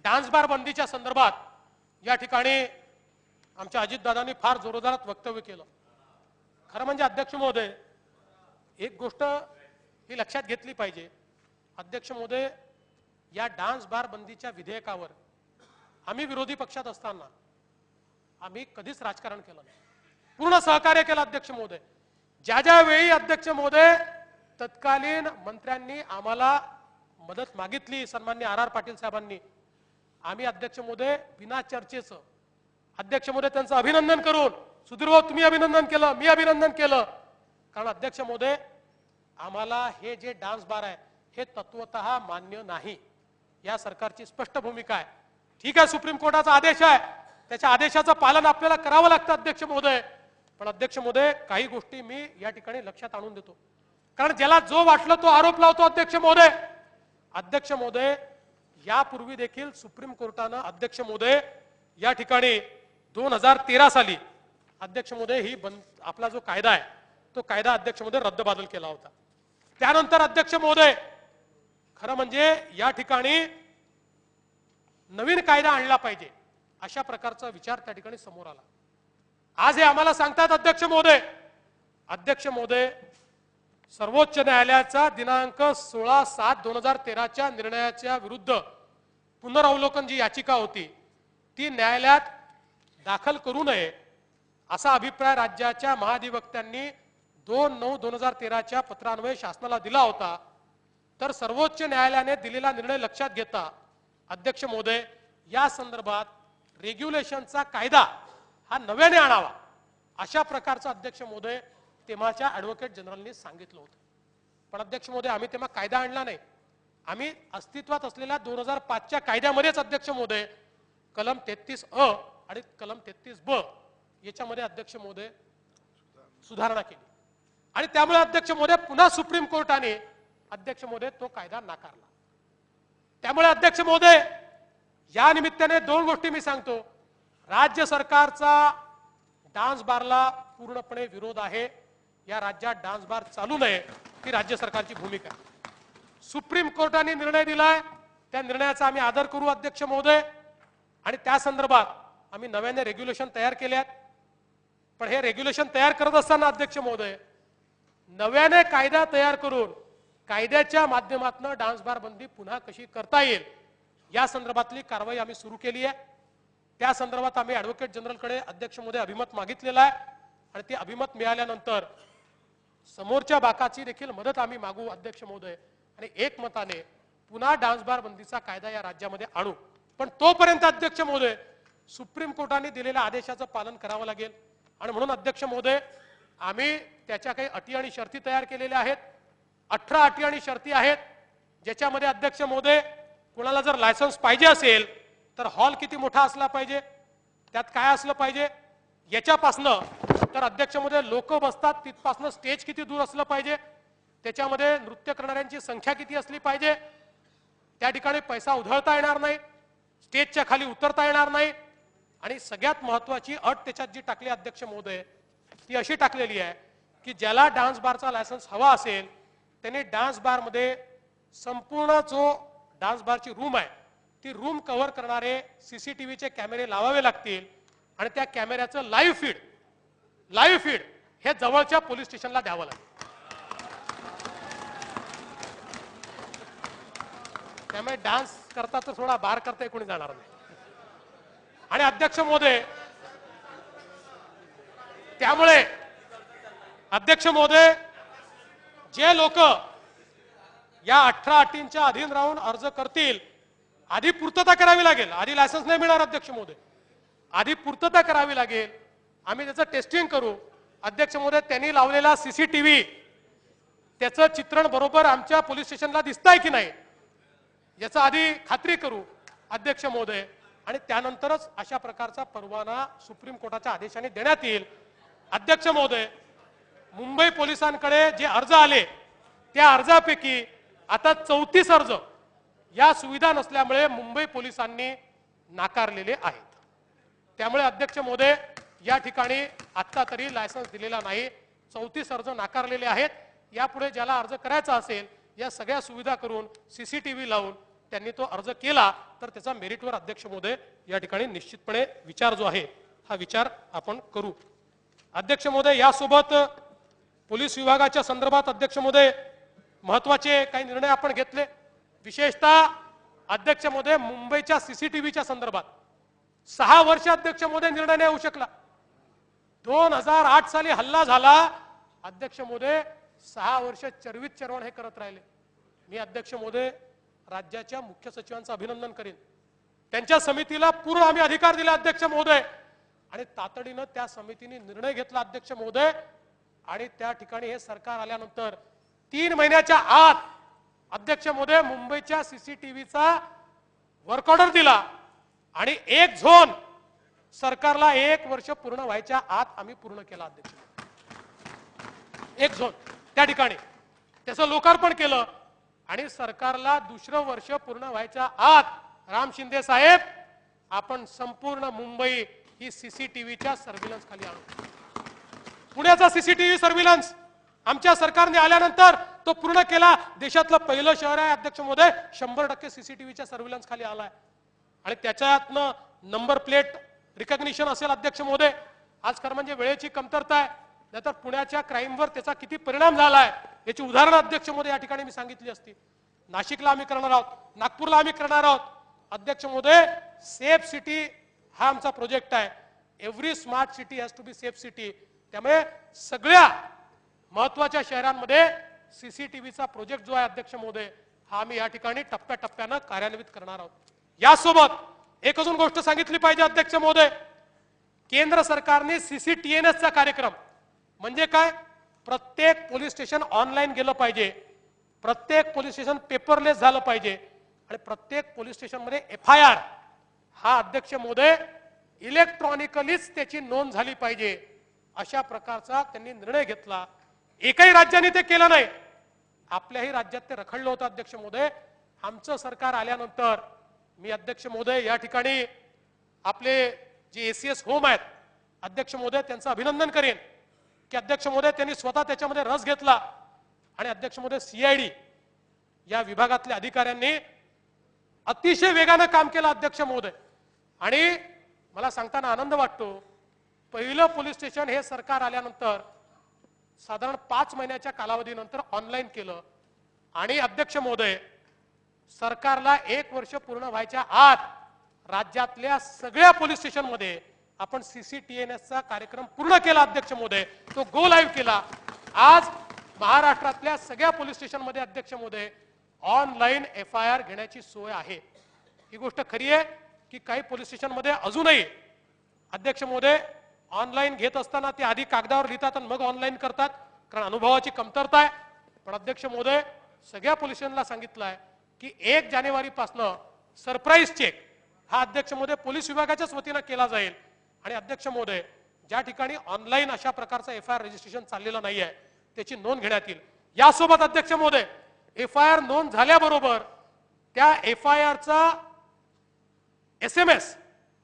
[SPEAKER 1] डान्स बार बंदीच्या संदर्भात या ठिकाणी आमच्या अजितदादांनी फार जोरदारात वक्तव्य केलं। खरं म्हणजे अध्यक्ष महोदय एक गोष्ट ही लक्षात घेतली पाहिजे, अध्यक्ष महोदय या डान्स बार बंदीच्या विधेयकावर आम्ही विरोधी पक्षात असताना आम्ही कधीच राजकारण केलं नाही, पूर्ण सहकार्य केलं अध्यक्ष महोदय। ज्या ज्या वेळी अध्यक्ष महोदय तत्कालीन मंत्र्यांनी आम्हाला मदत मागितली, सन्माननीय R.R. पाटील साहेबांनी, आम्ही अध्यक्ष महोदय बिना चर्चेचं अध्यक्ष महोदय त्यांचं अभिनंदन करून, सुधीर भाऊ तुम्ही अभिनंदन केलं, मी अभिनंदन केलं, कारण अध्यक्ष महोदय आम्हाला हे जे डान्स बार आहे हे तत्वतः मान्य नाही, या सरकारची स्पष्ट भूमिका आहे। ठीक आहे, सुप्रीम कोर्टाचा आदेश आहे, त्याच्या आदेशाचं पालन आपल्याला करावं लागतं अध्यक्ष महोदय, पण अध्यक्ष महोदय काही गोष्टी मी या ठिकाणी लक्षात आणून देतो, कारण ज्याला जो वाटलं तो आरोप लावतो अध्यक्ष महोदय। अध्यक्ष महोदय यापूर्वी देखील सुप्रीम कोर्टानं अध्यक्ष महोदय या ठिकाणी 2013 साली अध्यक्ष महोदय ही आपला जो कायदा आहे तो कायदा अध्यक्ष महोदय रद्दबातल केला होता। त्यानंतर अध्यक्ष महोदय खरं म्हणजे या ठिकाणी नवीन कायदा आणला पाहिजे अशा प्रकारचा विचार त्या ठिकाणी समोर आला। आज हे आम्हाला सांगतात अध्यक्ष महोदय अध्यक्ष महोदय, सर्वोच्च न्यायालयाचा दिनांक 16/7/2013च्या निर्णयाच्या विरुद्ध पुनरावलोकन जी याचिका होती ती न्यायालयात दाखल करू नये असा अभिप्राय राज्याच्या महाधिवक्त्यांनी 2/9/2013च्या पत्रान्वये शासनाला दिला होता। तर सर्वोच्च न्यायालयाने दिलेला निर्णय लक्षात घेता अध्यक्ष महोदय, या संदर्भात रेग्युलेशनचा कायदा हा नव्याने आणावा अशा प्रकारचा अध्यक्ष महोदय तेव्हाच्या ॲडव्होकेट जनरलनी सांगितलं होतं। पण अध्यक्ष महोदय, आम्ही तेव्हा कायदा आणला नाही, आम्ही अस्तित्वात असलेल्या 2005च्या कायद्यामध्येच अध्यक्ष महोदय कलम 33(अ) आणि कलम 33(ब) याच्यामध्ये अध्यक्ष महोदय सुधारणा केली आणि त्यामुळे अध्यक्ष महोदय पुन्हा सुप्रीम कोर्टाने अध्यक्ष महोदय तो कायदा नाकारला। त्यामुळे अध्यक्ष महोदय, या निमित्ताने दोन गोष्टी मी सांगतो। राज्य सरकारचा डान्स बारला पूर्णपणे विरोध आहे। या राज्यात डान्स बार चालू नये ही राज्य सरकारची भूमिका आहे। सुप्रीम कोर्टाने निर्णय दिलाय, त्या निर्णयाचा आम्ही आदर करू अध्यक्ष महोदय आणि त्या संदर्भात आम्ही नव्याने रेग्युलेशन तयार केले आहेत। पण हे रेग्युलेशन तयार करत असताना अध्यक्ष महोदय, नव्याने कायदा तयार करून कायद्याच्या माध्यमातून डान्स बार बंदी पुन्हा कशी करता येईल या संदर्भातली कारवाई आम्ही सुरू केली आहे। त्या संदर्भात आम्ही ॲडव्होकेट जनरलकडे अध्यक्ष महोदय अभिमत मागितलेला आहे आणि ते अभिमत मिळाल्यानंतर समोरच्या बाकाची देखील मदत आम्ही मागू अध्यक्ष महोदय आणि एकमताने पुन्हा डान्स बार बंदीचा कायदा या राज्यामध्ये आणू। पण तोपर्यंत अध्यक्ष महोदय सुप्रीम कोर्टाने दिलेल्या आदेशाचं पालन करावं लागेल आणि म्हणून अध्यक्ष महोदय आम्ही त्याच्या काही अटी आणि शर्ती तयार केलेल्या आहेत। 18 अटी आणि शर्ती आहेत, ज्याच्यामध्ये अध्यक्ष महोदय कोणाला जर लायसन्स पाहिजे असेल तर हॉल किती मोठा असला पाहिजे, त्यात काय असलं पाहिजे याच्यापासनं, तर अध्यक्ष महोदय लोक बसतात तिथपासनं स्टेज किती दूर असलं पाहिजे, त्याच्यामध्ये नृत्य करणाऱ्यांची संख्या किती असली पाहिजे, त्या ठिकाणी पैसा उधळता येणार नाही, स्टेजच्या खाली उतरता येणार नाही आणि सगळ्यात महत्त्वाची अट त्याच्यात जी टाकली अध्यक्ष महोदय ती अशी टाकलेली आहे की ज्याला डान्स बारचा लायसन्स हवा असेल त्याने डान्स बार मध्ये संपूर्ण जो डान्स बारची रूम आहे ती रूम कव्हर करणारे सीसीटीव्हीचे कॅमेरे लावावे लागतील आणि त्या कॅमेऱ्याचं लाईव्ह फीड हे जवळच्या पोलीस स्टेशनला द्यावं लागेल। त्यामुळे डान्स करता तर थोडा बार करता कोणी जाणार नाही। आणि अध्यक्ष महोदय, त्यामुळे अध्यक्ष महोदय जे लोक या 18 अटींच्या अधीन राहून अर्ज करतील आधी पूर्तता करावी लागेल, आधी लायसन्स नाही मिळणार अध्यक्ष महोदय, आधी पूर्तता करावी लागेल, आम्ही त्याचं टेस्टिंग करू। अध्यक्ष महोदय, त्यांनी लावलेला सीसीटीव्ही त्याचं चित्रण बरोबर आमच्या पोलीस स्टेशनला दिसतंय की नाही याचा आधी खात्री करू अध्यक्ष महोदय आणि त्यानंतरच अशा प्रकारचा परवाना सुप्रीम कोर्टाच्या आदेशाने देण्यात येईल। अध्यक्ष महोदय, मुंबई पोलिसांकडे जे अर्ज आले त्या अर्जापैकी आता 34 अर्ज या सुविधा नसल्यामुळे मुंबई पोलिसांनी नाकारलेले आहेत। त्यामुळे अध्यक्ष महोदय या ठिकाणी आता तरी लायसन्स दिलेला नाही, 34 अर्ज नाकारलेले आहेत। यापुढे ज्याला अर्ज करायचा असेल या सगळ्या सुविधा करून सीसीटीव्ही लावून त्यांनी तो अर्ज केला तर त्याचा मेरिटवर अध्यक्ष महोदय या ठिकाणी निश्चितपणे विचार जो आहे हा विचार आपण करू। अध्यक्ष महोदय, यासोबत पोलीस विभागाच्या संदर्भात अध्यक्ष महोदय महत्त्वाचे काही निर्णय आपण घेतले। विशेषतः अध्यक्ष महोदय मुंबईच्या सीसीटीव्हीच्या संदर्भात 6 वर्ष अध्यक्ष महोदय निर्णय नाही होऊ शकला। 2008 साली हल्ला झाला, अध्यक्ष महोदय 6 वर्ष चरवित चरवण हे करत राहिले। मी अध्यक्ष महोदय राज्याच्या मुख्य सचिवांचं अभिनंदन करेन, त्यांच्या समितीला पूर्ण आम्ही अधिकार दिले अध्यक्ष महोदय आणि तातडीनं त्या समितीने निर्णय घेतला अध्यक्ष महोदय आणि त्या ठिकाणी हे सरकार आल्यानंतर 3 महिन्याच्या आत अध्यक्ष महोदय मुंबईच्या सीसीटीव्हीचा वर्क ऑर्डर दिला आणि एक झोन सरकारला 1 वर्ष पूर्ण व्हायच्या आत आम्ही पूर्ण केला अध्यक्ष। एक झोन त्या ठिकाणी त्याचं लोकार्पण केलं आणि सरकारला दुसरं वर्ष पूर्ण व्हायच्या आत राम शिंदे साहेब आपण संपूर्ण मुंबई ही सीसीटीव्हीच्या सर्व्हिलन्स खाली आणू। पुण्याचा सीसीटीव्ही सर्व्हिलन्स आमच्या सरकारने आल्यानंतर तो पूर्ण केला। देशातलं पहिलं शहर आहे अध्यक्ष महोदय 100% सीसीटीव्हीच्या सर्व्हिलन्स खाली आलाय आणि त्याच्यातनं नंबर प्लेट रिकॉग्निशन असेल अध्यक्ष महोदय। आज खरं म्हणजे वेळेची कमतरता आहे, नाहीतर पुण्याच्या क्राईमवर त्याचा किती परिणाम झाला आहे याची उदाहरणं अध्यक्ष महोदय या ठिकाणी मी सांगितली असती. नाशिकला आम्ही करणार आहोत, नागपूरला आम्ही करणार आहोत. अध्यक्ष महोदय, सेफ सिटी हा आमचा प्रोजेक्ट आहे. Every smart city has to be safe city. त्यामुळे सगळ्या महत्त्वाच्या शहरांमध्ये सीसीटीव्हीचा प्रोजेक्ट जो आहे अध्यक्ष महोदय हा आम्ही या ठिकाणी टप्प्याटप्प्यानं कार्यान्वित करणार आहोत. यासोबत एक अजून गोष्ट सांगितली पाहिजे अध्यक्ष महोदय, केंद्र सरकारने सीसीटीएनएसचा कार्यक्रम म्हणजे काय, प्रत्येक पोलीस स्टेशन ऑनलाईन गेलं पाहिजे, प्रत्येक पोलीस स्टेशन पेपरलेस झालं पाहिजे आणि प्रत्येक पोलीस स्टेशनमध्ये FIR हा अध्यक्ष महोदय इलेक्ट्रॉनिकलीच त्याची नोंद झाली पाहिजे, अशा प्रकारचा त्यांनी निर्णय घेतला. एकही राज्याने ते केलं नाही. आपल्याही राज्यात ते रखडलं होतं अध्यक्ष महोदय. आमचं सरकार आल्यानंतर मी अध्यक्ष महोदय या ठिकाणी आपले जे ACS होम आहेत अध्यक्ष महोदय त्यांचं अभिनंदन करेन की अध्यक्ष महोदय त्यांनी स्वतः त्याच्यामध्ये रस घेतला आणि अध्यक्ष महोदय CID या विभागातल्या अधिकाऱ्यांनी अतिशय वेगानं काम केलं अध्यक्ष महोदय. आणि मला सांगताना आनंद वाटतो, पहिलं पोलीस स्टेशन हे सरकार आल्यानंतर साधारण 5 महिन्याच्या कालावधीनंतर ऑनलाईन केलं आणि अध्यक्ष महोदय सरकारला 1 वर्ष पूर्ण व्हायच्या आत राज्यातल्या सगळ्या पोलीस स्टेशनमध्ये आपण सीसीटीएनएसचा कार्यक्रम पूर्ण केला अध्यक्ष महोदय, तो गो लाईव्ह केला. आज महाराष्ट्रातल्या सगळ्या पोलीस स्टेशनमध्ये अध्यक्ष महोदय ऑनलाईन FIR घेण्याची सोय आहे. ही गोष्ट खरी आहे की काही पोलीस स्टेशनमध्ये अजूनही अध्यक्ष महोदय ऑनलाईन घेत असताना ते आधी कागदावर लिहितात आणि मग ऑनलाईन करतात, कारण अनुभवाची कमतरता आहे. पण अध्यक्ष महोदय सगळ्या पोलीस स्टेशनला सांगितलं आहे की 1 जानेवारीपासून सरप्राईज चेक हा अध्यक्ष महोदय पोलीस विभागाच्याच वतीनं केला जाईल. आणि अध्यक्ष महोदय ज्या ठिकाणी ऑनलाईन अशा प्रकारचा FIR रजिस्ट्रेशन चाललेलं नाही आहे त्याची नोंद घेण्यात येईल. यासोबत अध्यक्ष महोदय FIR नोंद झाल्याबरोबर त्या FIRचा SMS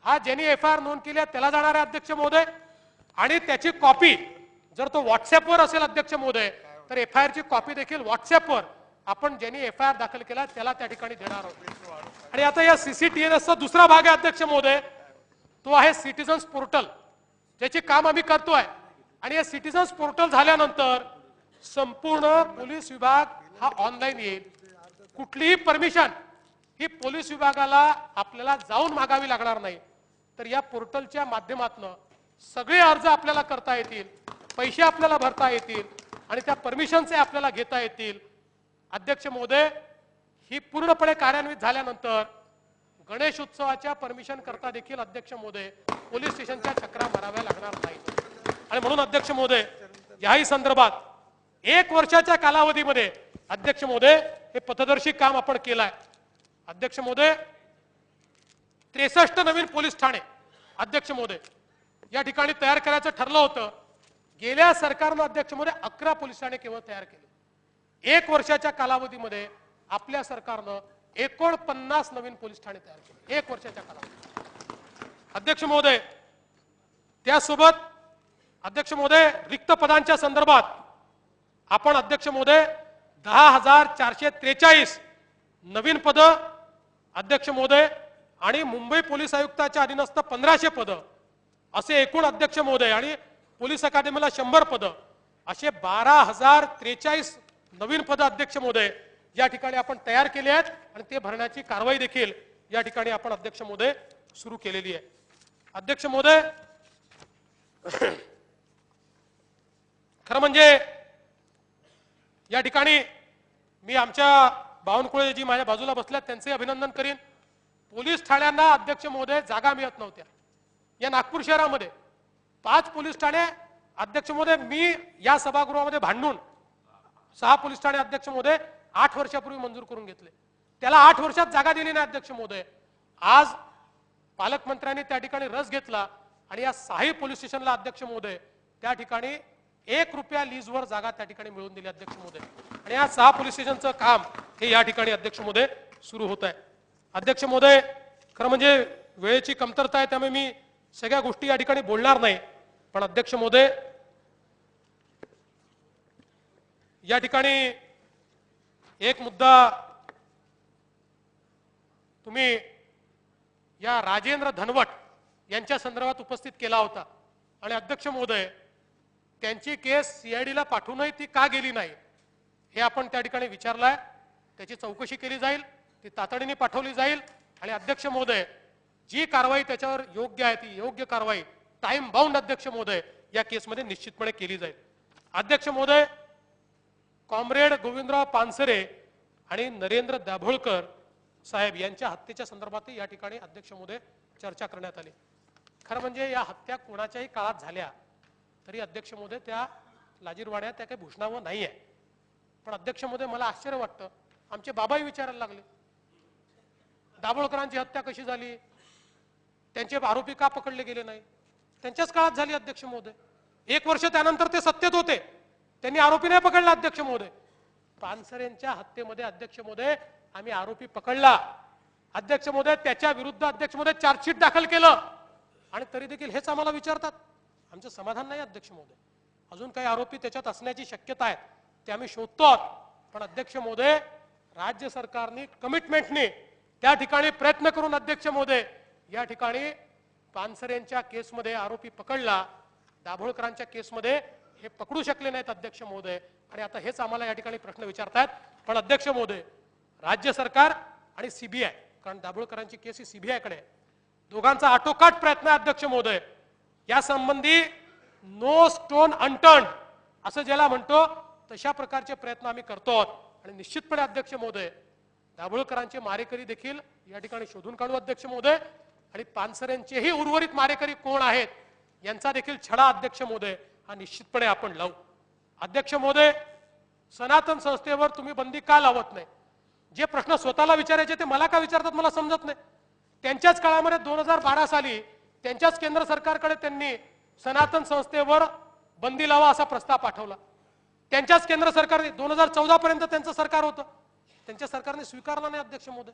[SPEAKER 1] हा ज्यांनी FIR नोंद केली त्याला जाणार आहे अध्यक्ष महोदय. आणि त्याची कॉपी जर तो व्हॉट्सअपवर असेल अध्यक्ष महोदय तर FIR ची कॉपी देखील व्हॉट्सअपवर आपण ज्यांनी FIR दाखल केला त्याला त्या ठिकाणी देणार आहोत. आणि आता या सीसीटीएनएसचा दुसरा भाग आहे अध्यक्ष महोदय, तो आहे सिटीजन्स पोर्टल, ज्याचे काम आम्ही करतोय. आणि या सिटीजन्स पोर्टल झाल्यानंतर संपूर्ण पोलीस विभाग हा ऑनलाईन येईल. कुठलीही परमिशन ही पोलीस विभागाला आपल्याला जाऊन मागावी लागणार नाही, तर या पोर्टलच्या माध्यमातून सगळे अर्ज आपल्याला करता येतील, पैसे आपल्याला भरता येतील आणि त्या परमिशनचे आपल्याला घेता येतील. अध्यक्ष महोदय ही पूर्णपणे कार्यान्वित झाल्यानंतर गणेश उत्सवाच्या परमिशन करता देखील अध्यक्ष महोदय पोलीस स्टेशनच्या चक्रा माराव्या लागणार नाहीत. आणि म्हणून अध्यक्ष महोदय याही संदर्भात 1 वर्षाच्या कालावधीमध्ये अध्यक्ष महोदय हे पथदर्शी काम आपण केलंय. अध्यक्ष महोदय 63 नवीन पोलीस ठाणे अध्यक्ष महोदय या ठिकाणी तयार करायचं ठरलं होतं. गेल्या सरकारनं अध्यक्ष महोदय 11 पोलीस ठाणे केवळ तयार केले. 1 वर्षाच्या कालावधीमध्ये आपल्या सरकारनं 49 नवीन पोलीस ठाणे तयार केले 1 वर्षाच्या कालावधीत अध्यक्ष महोदय. त्यासोबत अध्यक्ष महोदय रिक्त पदांच्या संदर्भात आपण अध्यक्ष महोदय 10,443 नवीन पद अध्यक्ष महोदय आणि मुंबई पोलीस आयुक्ताच्या अधीनस्थ 1500 पद असे एकूण अध्यक्ष महोदय आणि पोलीस अकादमीला 100 पद असे 12,043 नवीन पद अध्यक्ष महोदय या ठिकाणी आपण तयार केले आहेत आणि ते भरण्याची कारवाई देखील या ठिकाणी आपण अध्यक्ष महोदय सुरू केलेली आहे. अध्यक्ष महोदय खरं म्हणजे या ठिकाणी मी आमच्या बावनकुळे जी माझ्या बाजूला बसल्यात त्यांचे अभिनंदन करीन. पोलीस ठाण्यांना अध्यक्ष महोदय जागा मिळत नव्हत्या. या नागपूर शहरामध्ये 5 पोलीस ठाणे अध्यक्ष महोदय मी या सभागृहामध्ये भांडून 6 पोलीस ठाणे अध्यक्ष महोदय 8 वर्षापूर्वी मंजूर करून घेतले. त्याला 8 वर्षात जागा दिली नाही अध्यक्ष महोदय. आज पालकमंत्र्यांनी त्या ठिकाणी रस घेतला आणि या 6 पोलीस स्टेशनला अध्यक्ष महोदय त्या ठिकाणी 1 रुपया लीजवर जागा त्या ठिकाणी मिळवून दिली अध्यक्ष महोदय. आणि या 6 पोलीस स्टेशनचं काम हे या ठिकाणी अध्यक्ष महोदय सुरू होत आहे. अध्यक्ष महोदय खरं म्हणजे वेळेची कमतरता आहे त्यामुळे मी सगळ्या गोष्टी या ठिकाणी बोलणार नाही. पण अध्यक्ष महोदय या ठिकाणी एक मुद्दा तुम्ही या राजेंद्र धनवट यांच्या संदर्भात उपस्थित केला होता आणि अध्यक्ष महोदय त्यांची केस सीआयडीला पाठवूनही ती का गेली नाही हे आपण त्या ठिकाणी विचारलंय। त्याची चौकशी केली जाईल, ती तातडीने पाठवली जाईल आणि अध्यक्ष महोदय जी कारवाई त्याच्यावर योग्य आहे ती योग्य कारवाई टाइम बाउंड अध्यक्ष महोदय या केसमध्ये निश्चितपणे केली जाईल। अध्यक्ष महोदय, कॉम्रेड गोविंदराव पानसरे आणि नरेंद्र दाभोळकर साहेब यांच्या हत्येच्या संदर्भात या ठिकाणी अध्यक्ष महोदय चर्चा करण्यात आली। खरं म्हणजे या हत्या कोणाच्याही काळात झाल्या तरी अध्यक्ष महोदय त्या लाजीरवाण्या त्या काही भूषणावं नाहीये। पण अध्यक्ष महोदय मला आश्चर्य वाटतं, आमचे बाबाही विचारायला लागले दाभोळकरांची हत्या कशी झाली, त्यांचे आरोपी का पकडले गेले नाही, त्यांच्याच काळात झाली अध्यक्ष महोदय। 1 वर्ष त्यानंतर ते सत्तेत होते, त्यांनी आरोपी नाही पकडला अध्यक्ष महोदय। पानसरेंच्या हत्येमध्ये अध्यक्ष महोदय आम्ही आरोपी पकडला अध्यक्ष महोदय, त्याच्या विरुद्ध अध्यक्ष महोदय चार्जशीट दाखल केलं आणि तरी देखील हेच आम्हाला विचारतात। आमचं समाधान नाही अध्यक्ष महोदय, अजून काही आरोपी त्याच्यात असण्याची शक्यता आहे ते आम्ही शोधतो। पण अध्यक्ष महोदय राज्य सरकारने कमिटमेंटने त्या ठिकाणी प्रयत्न करून अध्यक्ष महोदय या ठिकाणी पानसरेंच्या केसमध्ये आरोपी पकडला, दाभोळकरांच्या केसमध्ये हे पकडू शकले नाहीत अध्यक्ष महोदय आणि आता हेच आम्हाला या ठिकाणी प्रश्न विचारतात। पण अध्यक्ष महोदय राज्य सरकार आणि सीबीआय, कारण दाभोळकरांची केस ही सीबीआय कडे आहे, दोघांचा आटोकाट प्रयत्न आहे अध्यक्ष महोदय। या संबंधी नो स्टोन अनटर्न्ड असं ज्याला म्हणतो तशा प्रकारचे प्रयत्न आम्ही करतो आणि निश्चितपणे अध्यक्ष महोदय दाभोळकरांचे मारेकरी देखील या ठिकाणी शोधून काढू अध्यक्ष महोदय आणि पानसरेंचेही उर्वरित मारेकरी कोण आहेत यांचा देखील छडा अध्यक्ष महोदय हा निश्चितपणे आपण लावू। अध्यक्ष महोदय सनातन संस्थेवर तुम्ही बंदी का लावत नाही, जे प्रश्न स्वतःला विचारायचे ते मला का विचारतात मला समजत नाही। त्यांच्याच काळामध्ये 2012 साली त्यांच्याच केंद्र सरकारकडे त्यांनी सनातन संस्थेवर बंदी लावा असा प्रस्ताव पाठवला। त्यांच्याच केंद्र सरकारने 2014 पर्यंत त्यांचं सरकार होतं, त्यांच्या सरकारने स्वीकारला नाही अध्यक्ष महोदय।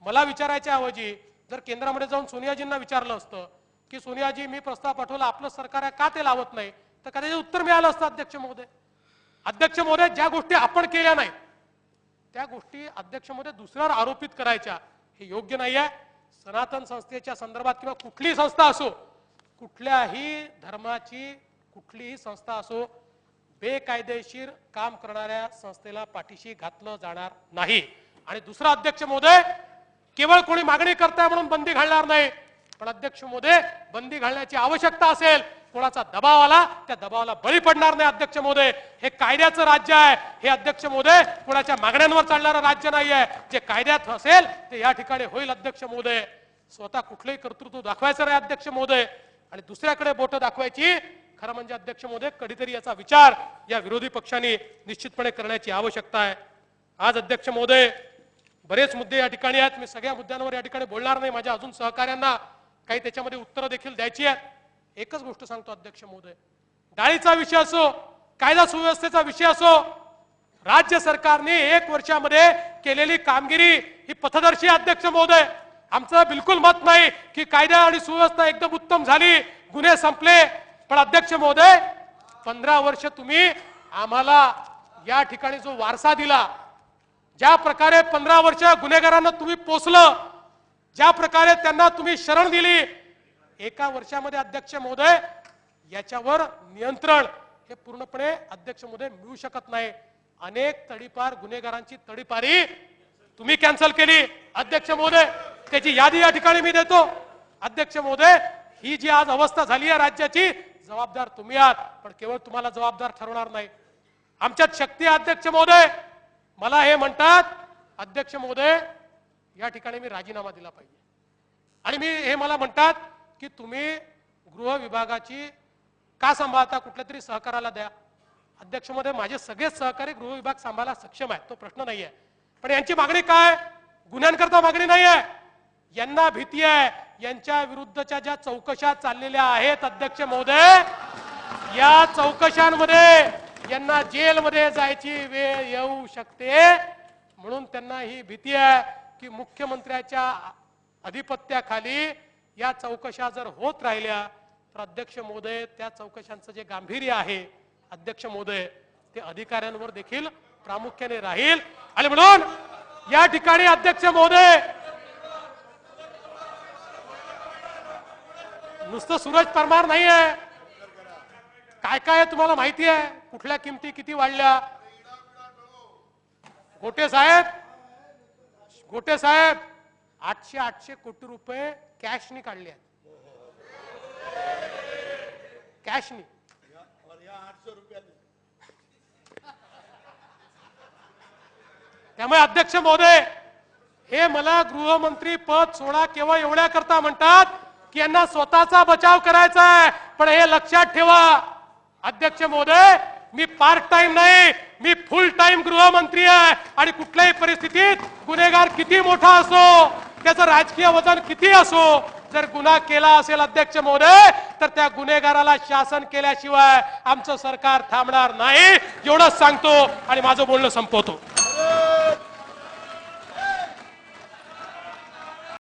[SPEAKER 1] मला विचारायच्या ऐवजी जर केंद्रामध्ये जाऊन सोनियाजींना विचारलं असतं की सोनियाजी मी प्रस्ताव पाठवला आपलं सरकार आहे का ते लावत नाही, तर कदाचित उत्तर मिळालं असतं अध्यक्ष महोदय। अध्यक्ष महोदय ज्या गोष्टी आपण केल्या नाहीत त्या गोष्टी अध्यक्ष महोदय दुसऱ्यावर आरोपित करायच्या हे योग्य नाही आहे। सनातन संस्थेच्या संदर्भात किंवा कुठलीही संस्था असो, कुठल्याही धर्माची कुठलीही संस्था असो, बेकायदेशीर काम करणाऱ्या संस्थेला पाठीशी घातलं जाणार नाही। आणि दुसरा अध्यक्ष महोदय केवळ कोणी मागणी करताय म्हणून बंदी घालणार नाही, पण अध्यक्ष महोदय बंदी घालण्याची आवश्यकता असेल, कोणाचा दबाव आला त्या दबावाला बळी पडणार नाही अध्यक्ष महोदय। हे कायद्याचं राज्य आहे, हे अध्यक्ष महोदय कोणाच्या मागण्यांवर चालणारं राज्य नाही आहे। जे कायद्यात असेल ते या ठिकाणी होईल अध्यक्ष महोदय। स्वतः कुठलेही कर्तृत्व दाखवायचं नाही अध्यक्ष महोदय आणि दुसऱ्याकडे बोट दाखवायची खरं म्हणजे अध्यक्ष महोदय कधीतरी याचा विचार या विरोधी पक्षांनी निश्चितपणे करण्याची आवश्यकता आहे। आज अध्यक्ष महोदय बरेच मुद्दे या ठिकाणी आहेत, मी सगळ्या मुद्द्यांवर या ठिकाणी बोलणार नाही, माझ्या अजून सहकाऱ्यांना काही त्याच्यामध्ये उत्तरं देखील द्यायची आहेत। एकच गोष्ट सांगतो अध्यक्ष महोदय, डाळीचा विषय असो, कायदा सुव्यवस्थेचा विषय असो, राज्य सरकारने 1 वर्षामध्ये केलेली कामगिरी ही पथदर्शी अध्यक्ष महोदय। आमचं बिलकुल मत नाही की कायदा आणि सुव्यवस्था एकदम उत्तम झाली, गुन्हे संपले, पण अध्यक्ष महोदय 15 वर्ष तुम्ही आम्हाला या ठिकाणी जो वारसा दिला, ज्या प्रकारे 15 वर्ष गुन्हेगारांना तुम्ही पोसलं, ज्या प्रकारे त्यांना तुम्ही शरण दिली, 1 वर्षामध्ये अध्यक्ष महोदय याच्यावर नियंत्रण हे पूर्णपणे अध्यक्ष महोदय मिळू शकत नाही। अनेक तडीपार गुन्हेगारांची तडीपारी तुम्ही कॅन्सल केली अध्यक्ष महोदय, त्याची यादी या ठिकाणी मी देतो अध्यक्ष महोदय। ही जी आज अवस्था झाली आहे राज्याची जबाबदार तुम्ही आहात, पण केवळ तुम्हाला जबाबदार ठरवणार नाही, आमच्यात शक्ती अध्यक्ष महोदय। मला हे म्हणतात अध्यक्ष महोदय या ठिकाणी मी राजीनामा दिला पाहिजे आणि मी हे मला म्हणतात की तुम्ही गृह विभागाची का सांभाळता, कुठल्या तरी सहकार्याला द्या। अध्यक्ष महोदय माझे सगळेच सहकारी गृह विभाग सांभाळायला सक्षम आहे, तो प्रश्न नाही आहे, पण यांची मागणी काय, गुन्ह्यांकरता मागणी नाही आहे, यांना भीती आहे यांच्या विरुद्धच्या ज्या चौकशा चाललेल्या आहेत अध्यक्ष महोदय, या चौकशांमध्ये यांना जेलमध्ये जायची वेळ येऊ शकते, म्हणून त्यांना ही भीती आहे की मुख्यमंत्र्याच्या अधिपत्याखाली या चौकशा जर होत राहिल्या तर अध्यक्ष महोदय त्या चौकशांचं जे गांभीर्य आहे अध्यक्ष महोदय ते अधिकाऱ्यांवर देखील प्रामुख्याने राहील। आणि म्हणून या ठिकाणी अध्यक्ष महोदय नुसतं सूरज परमार नाही आहे, काय काय आहे तुम्हाला माहिती आहे? कुठल्या किमती किती वाढल्या? गोटे साहेब 800 कोटी रुपये कॅशनी काढले आहेत. कॅशनी. त्यामुळे अध्यक्ष महोदय, हे मला गृहमंत्री पद सोडा केवळ एवढ्या करता म्हणतात की यांना स्वतःचा बचाव करायचा आहे. पण हे लक्षात ठेवा अध्यक्ष महोदय, मी पार्ट टाइम नाही, मी फुल टाइम गृहमंत्री आहे. आणि कुठल्याही परिस्थितीत गुन्हेगार किती मोठा असो, त्याचं राजकीय वजन किती असो, जर गुन्हा केला असेल अध्यक्ष महोदय, तर त्या गुन्हेगाराला शासन केल्याशिवाय आमचं सरकार थांबणार नाही. एवढंच सांगतो आणि माझं बोलणं संपवतो.